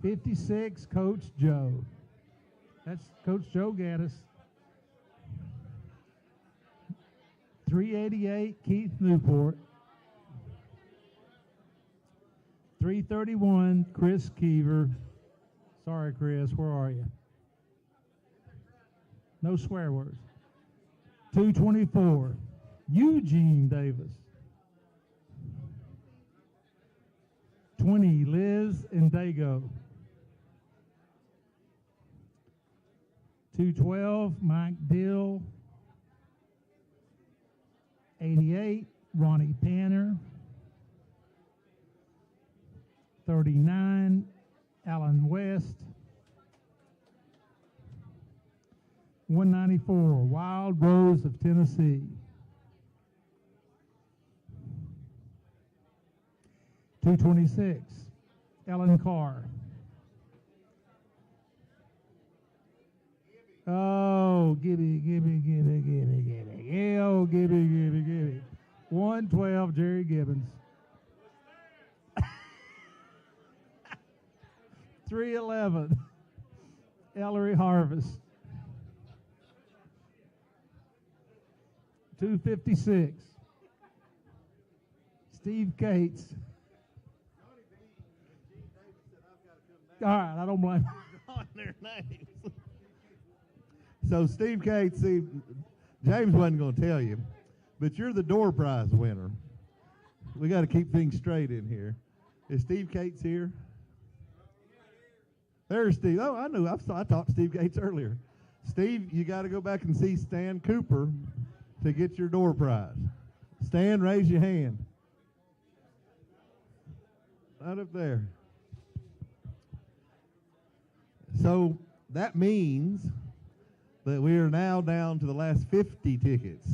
56, Coach Joe. That's Coach Joe Gaddis. 388, Keith Newport. 331, Chris Keever. Sorry, Chris, where are you? No swear words. 224, Eugene Davis. 20, Liz and Dago. 212, Mike Dill. 88, Ronnie Panner. 39, Alan West. 194, Wild Rose of Tennessee. 226, Ellen Carr. Oh, Gibby. Yeah, oh, Gibby. 112, Jerry Gibbons. 311, Ellery Harvest. 256, Steve Cates. All right, I don't blame him. On their names. So Steve Cates, see, James wasn't going to tell you, but you're the door prize winner. We got to keep things straight in here. Is Steve Cates here? There's Steve. Oh, I knew. I talked to Steve Cates earlier. Steve, you got to go back and see Stan Cooper to get your door prize. Stan, raise your hand. Right up there. So that means that we are now down to the last 50 tickets.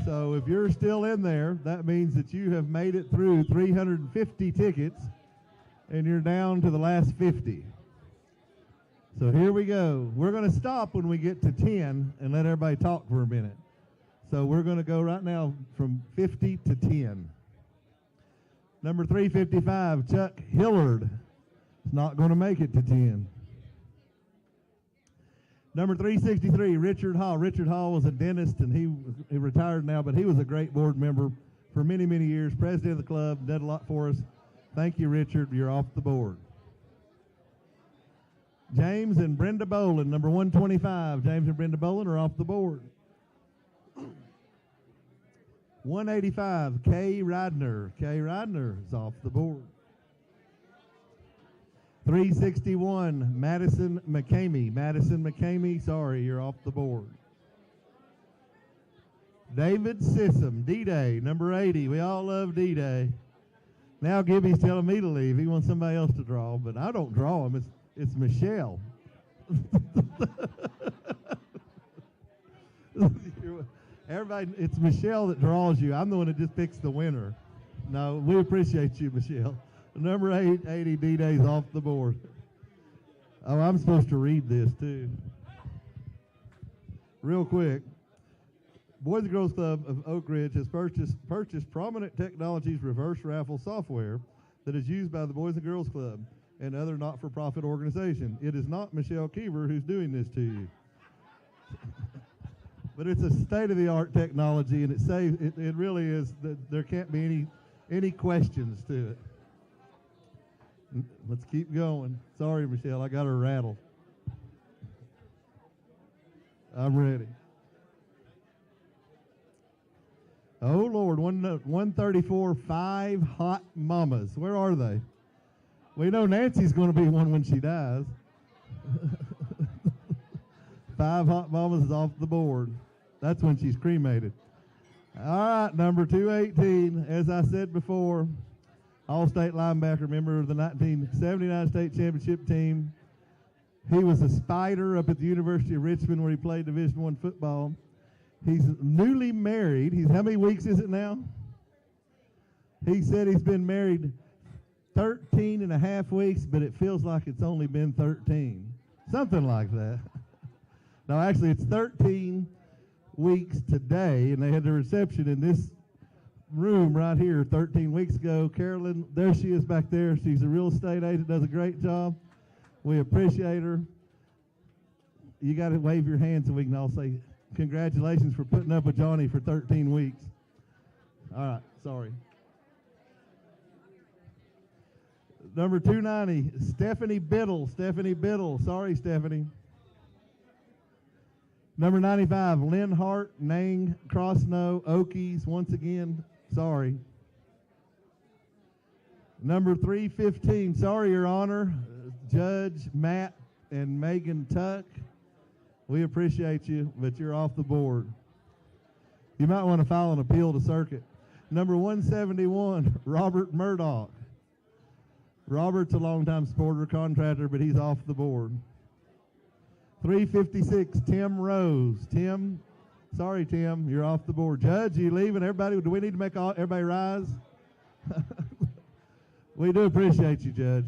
So if you're still in there, that means that you have made it through 350 tickets and you're down to the last 50. So here we go. We're going to stop when we get to 10 and let everybody talk for a minute. So we're going to go right now from 50 to 10. Number 355, Chuck Hillard. Is not going to make it to 10. Number 363, Richard Hall. Richard Hall was a dentist, and he retired now, but he was a great board member for many, many years. President of the club, did a lot for us. Thank you, Richard. You're off the board. James and Brenda Bolin, number 125. James and Brenda Bolin are off the board. 185, Kay Ridner. Kay Ridner is off the board. 361, Madison McCamey. Madison McCamey, sorry, you're off the board. David Sissom, D-Day, number 80. We all love D-Day. Now Gibby's telling me to leave. He wants somebody else to draw, but I don't draw him. It's Michelle. Everybody, it's Michelle that draws you. I'm the one that just picks the winner. No, we appreciate you, Michelle. Number 880, D-Day's off the board. Oh, I'm supposed to read this, too. Real quick. Boys and Girls Club of Oak Ridge has purchased Prominent Technologies reverse raffle software that is used by the Boys and Girls Club and other not-for-profit organizations. It is not Michelle Keever who's doing this to you. But it's a state-of-the-art technology, and it really is. There can't be any questions to it. Let's keep going. Sorry, Michelle, I got her rattled. I'm ready. Oh, Lord, 134, 5 hot mamas. Where are they? We know Nancy's going to be one when she dies. 5 hot mamas is off the board. That's when she's cremated. All right, number 218, as I said before, All-State linebacker, member of the 1979 state championship team. He was a Spider up at the University of Richmond where he played Division I football. He's newly married. How many weeks is it now? He said he's been married 13 and a half weeks, but it feels like it's only been 13. Something like that. No, actually, it's 13 weeks today, and they had the reception in this room right here 13 weeks ago. Carolyn, there she is back there. She's a real estate agent, does a great job. We appreciate her. You got to wave your hand so we can all say congratulations for putting up with Johnny for 13 weeks. All right, sorry. Number 290, Stephanie Biddle. Stephanie Biddle. Sorry, Stephanie. Number 95, Lynn Hart, Nang, Crossno, Okies. Once again, sorry. Number 315, sorry, Your Honor, Judge Matt and Megan Tuck. We appreciate you, but you're off the board. You might want to file an appeal to circuit. Number 171, Robert Murdoch. Robert's a longtime supporter, contractor, but he's off the board. 356, Tim Rose. Tim, sorry, Tim, you're off the board. Judge, you leaving? Everybody, do we need to make everybody rise? We do appreciate you, Judge.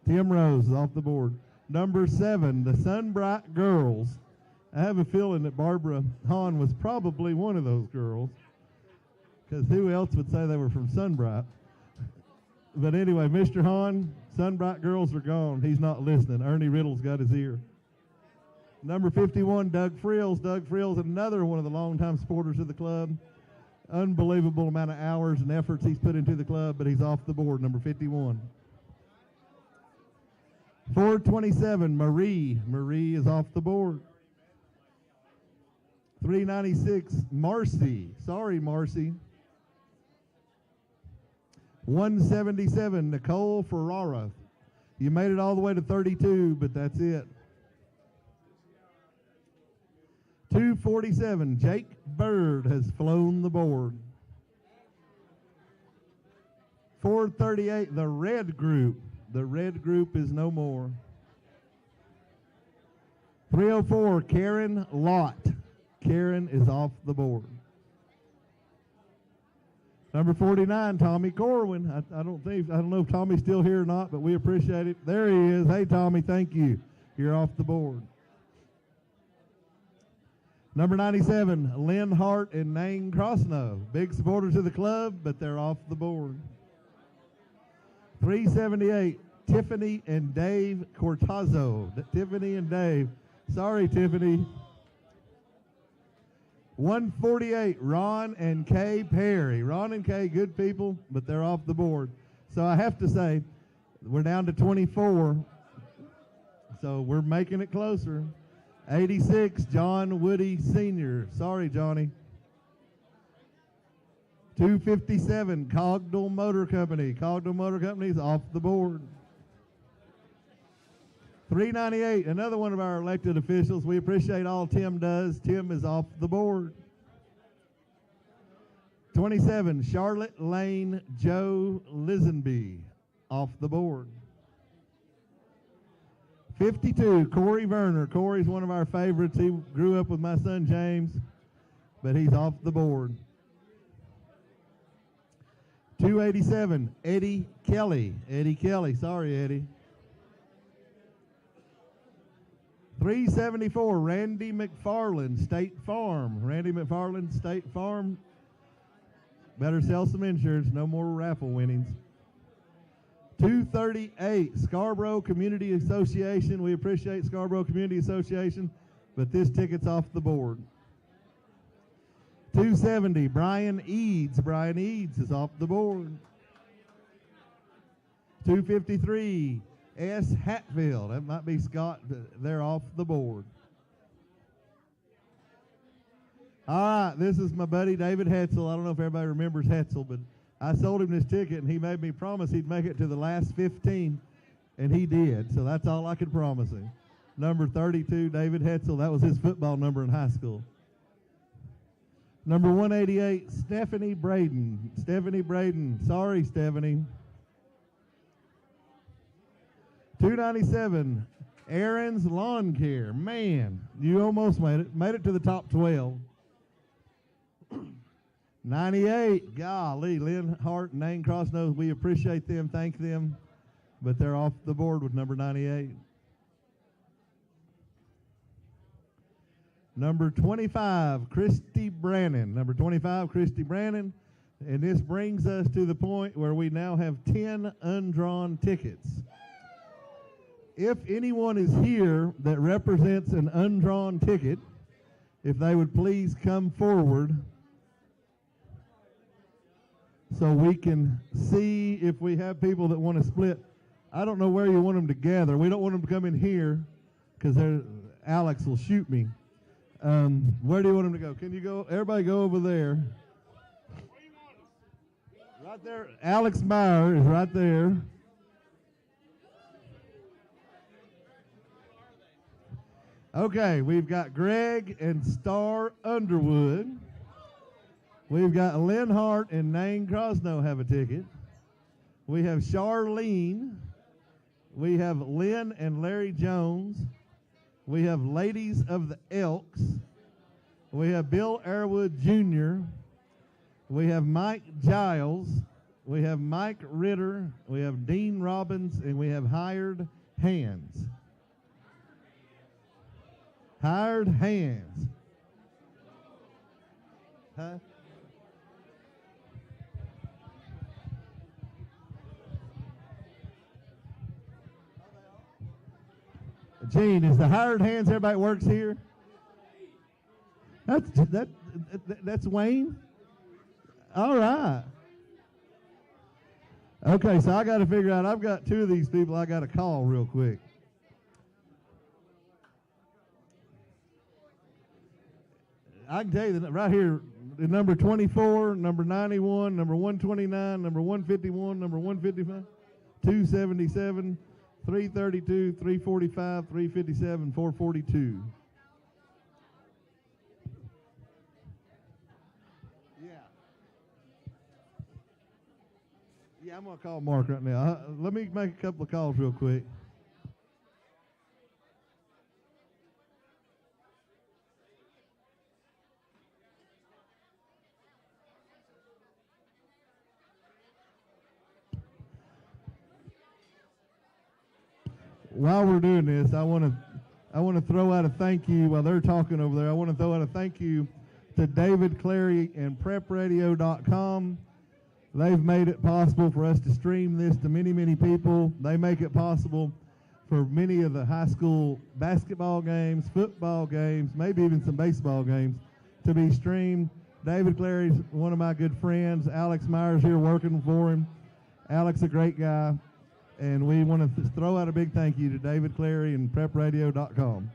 Tim Rose is off the board. Number 7, the Sunbright Girls. I have a feeling that Barbara Hahn was probably one of those girls, because who else would say they were from Sunbright? But anyway, Mr. Hahn, Sunbright Girls are gone. He's not listening. Ernie Riddle's got his ear. Number 51, Doug Frills. Doug Frills, another one of the longtime supporters of the club. Unbelievable amount of hours and efforts he's put into the club, but he's off the board, number 51. 427, Marie. Marie is off the board. 396, Marcy. Sorry, Marcy. 177, Nicole Ferrara. You made it all the way to 32, but that's it. 247, Jake Bird has flown the board. 438, the Red Group. The Red Group is no more. 304, Karen Lott. Karen is off the board. Number 49, Tommy Corwin. I don't know if Tommy's still here or not, but we appreciate it. There he is. Hey, Tommy, thank you. You're off the board. Number 97, Lynn Hart and Nain Crosno. Big supporters of the club, but they're off the board. 378, Tiffany and Dave Cortazzo. Tiffany and Dave. Sorry, Tiffany. 148, Ron and Kay Perry. Ron and Kay, good people, but they're off the board. So I have to say, we're down to 24. So we're making it closer. 86, John Woody Sr. Sorry, Johnny. 257, Cogdell Motor Company. Cogdell Motor Company is off the board. 398, another one of our elected officials. We appreciate all Tim does. Tim is off the board. 27, Charlotte Lane Joe Lisenby, off the board. 52, Corey Verner. Corey's one of our favorites. He grew up with my son James, but he's off the board. 287, Eddie Kelly. Eddie Kelly, sorry, Eddie. 374, Randy McFarland, State Farm. Randy McFarland, State Farm. Better sell some insurance, no more raffle winnings. 238, Scarborough Community Association. We appreciate Scarborough Community Association, but this ticket's off the board. 270, Brian Eads. Brian Eads is off the board. 253, S. Hatfield. That might be Scott, but they're off the board. All right, this is my buddy David Hetzel. I don't know if everybody remembers Hetzel, but I sold him this ticket, and he made me promise he'd make it to the last 15, and he did. So that's all I could promise him. Number 32, David Hetzel. That was his football number in high school. Number 188, Stephanie Braden. Stephanie Braden. Sorry, Stephanie. 297, Aaron's Lawn Care. Man, you almost made it. Made it to the top 12. 98, golly, Lynn Hart and Nain Crossnose. We appreciate them, thank them, but they're off the board with number 98. Number 25, Christy Brannon. Number 25, Christy Brannon. And this brings us to the point where we now have 10 undrawn tickets. If anyone is here that represents an undrawn ticket, if they would please come forward so we can see if we have people that want to split. I don't know where you want them to gather. We don't want them to come in here because Alex will shoot me. Where do you want them to go? Can you go? Everybody go over there. Right there. Alex Meyer is right there. Okay, we've got Greg and Star Underwood. We've got Lynn Hart and Nain Crosno have a ticket. We have Charlene. We have Lynn and Larry Jones. We have Ladies of the Elks. We have Bill Airwood Jr. We have Mike Giles. we have Mike Ritter, we have Dean Robbins, and we have Hired Hands. Hired Hands. Huh? Gene, is the Hired Hands everybody that works here? That's Wayne? All right. Okay, so I got to figure out, I've got two of these people I got to call real quick. I can tell you that right here, the number 24, number 91, number 129, number 151, number 155, 277, 332, 345, 357, 442. Yeah, I'm going to call Mark right now. Let me make a couple of calls real quick. While we're doing this, I want to throw out a thank you while they're talking over there. I want to throw out a thank you to David Clary and PrepRadio.com. They've made it possible for us to stream this to many, many people. They make it possible for many of the high school basketball games, football games, maybe even some baseball games to be streamed. David Clary's one of my good friends. Alex Myers here working for him. Alex, a great guy. And we want to throw out a big thank you to David Clary and PrepRadio.com.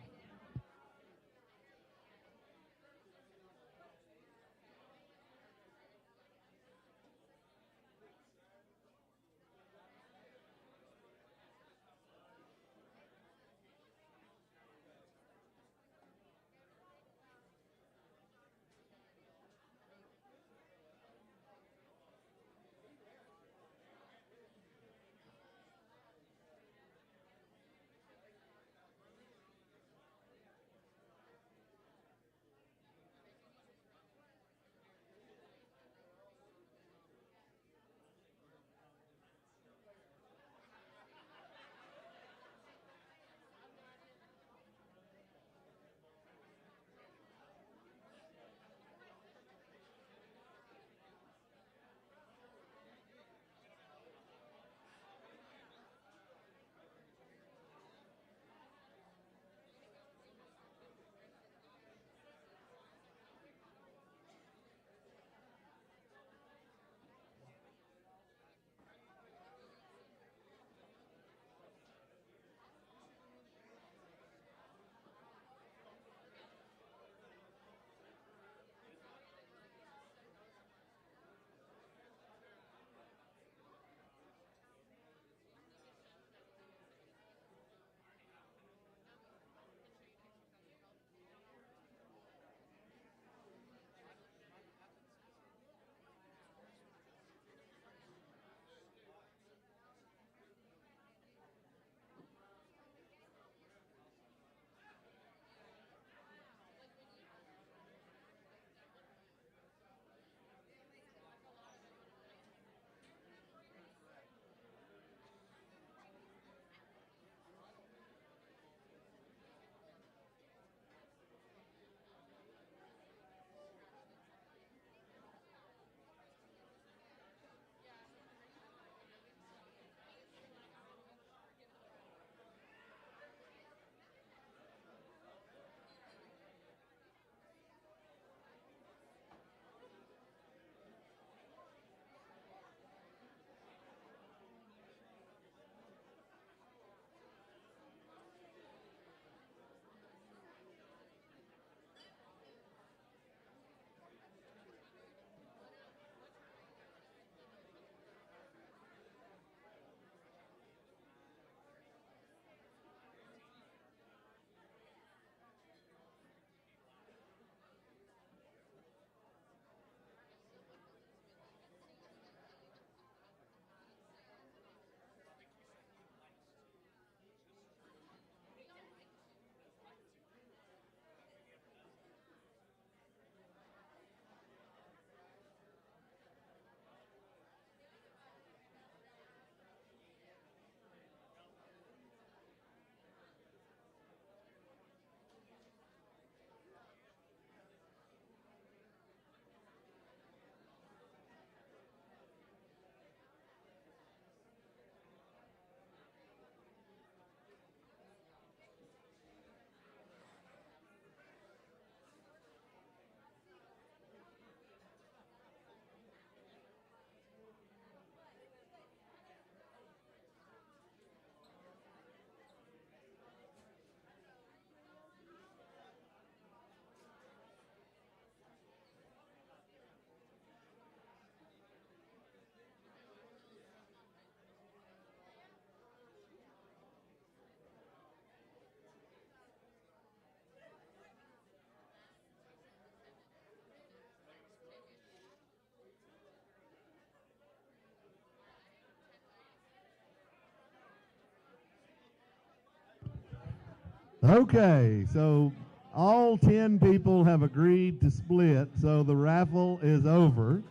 Okay, so all 10 people have agreed to split, so the raffle is over.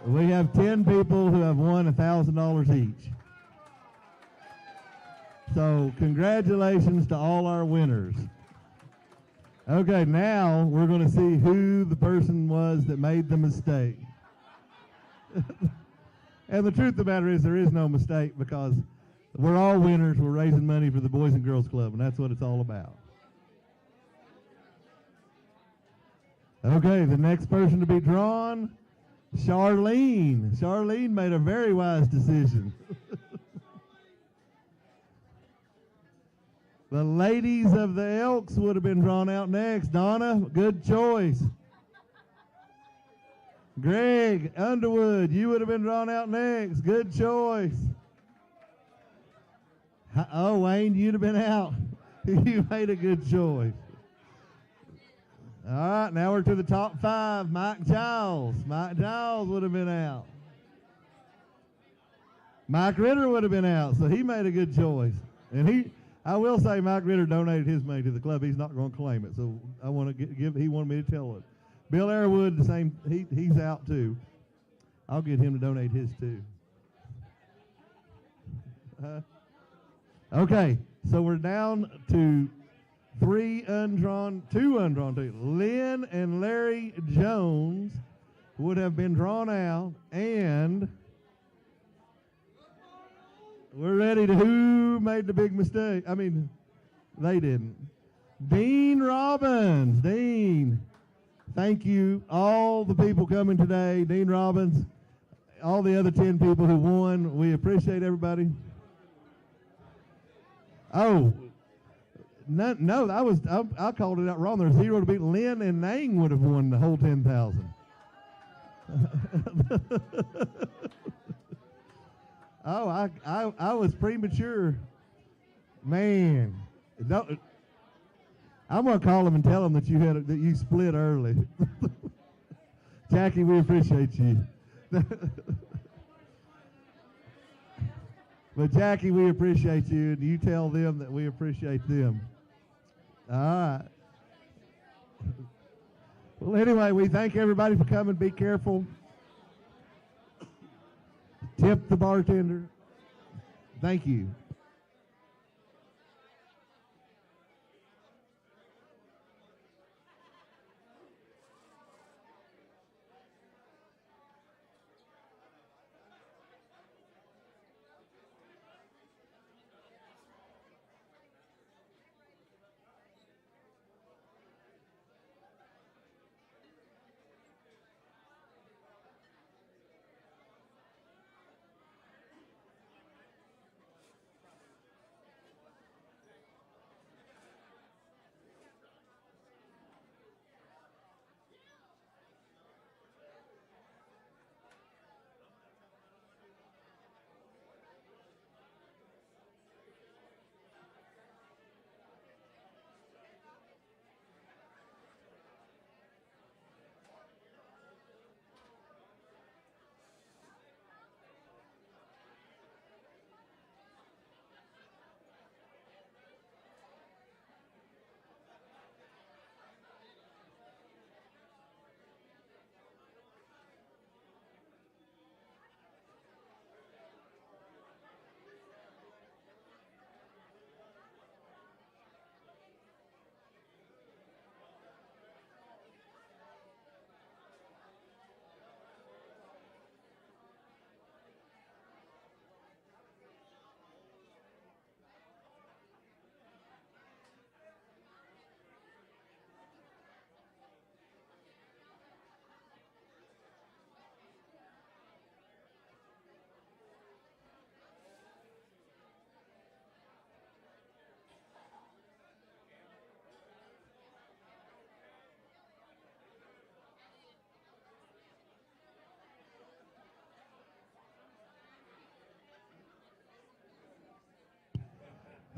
We have 10 people who have won $1,000 each. So congratulations to all our winners. Okay, now we're going to see who the person was that made the mistake. And the truth of the matter is there is no mistake because we're all winners. We're raising money for the Boys and Girls Club, and that's what it's all about. Okay, the next person to be drawn, Charlene. Charlene made a very wise decision. The ladies of the Elks would have been drawn out next. Donna, good choice. Greg Underwood, you would have been drawn out next. Good choice. Oh, Wayne, you'd have been out. You made a good choice. All right, now we're to the top 5. Mike Giles. Mike Giles would have been out. Mike Ritter would have been out, so he made a good choice. And I will say Mike Ritter donated his money to the club. He's not going to claim it, so I want to give. He wanted me to tell it. Bill Airwood, the same. He's out too. I'll get him to donate his too. Okay, so we're down to 2 undrawn teams. Lynn and Larry Jones would have been drawn out, and we're ready to who made the big mistake. I mean, they didn't. Dean Robbins. Dean, thank you. All the people coming today. Dean Robbins, all the other 10 people who won. We appreciate everybody. Oh, no, I called it out wrong. There's 0 to beat. Lynn and Nang would have won the whole 10,000. Oh, I was premature. Man, I'm gonna call them and tell them that you split early. Jackie, we appreciate you. But Jackie, we appreciate you, and you tell them that we appreciate them. All right. Well, anyway, we thank everybody for coming. Be careful. Tip the bartender. Thank you.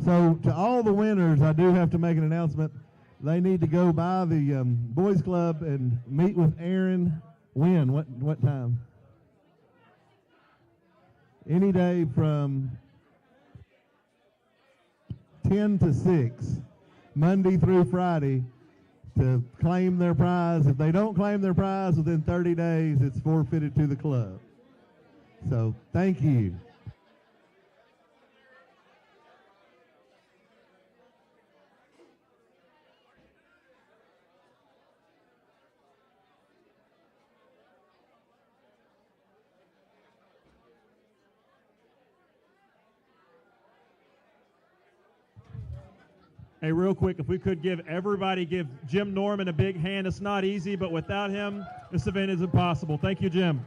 So to all the winners, I do have to make an announcement. They need to go by the boys club and meet with Aaron. When? What time? Any day from 10 to 6. Monday through Friday to claim their prize. If they don't claim their prize within 30 days, it's forfeited to the club. So thank you. Hey, real quick, if we could give Jim Norman a big hand. It's not easy, but without him, this event is impossible. Thank you, Jim.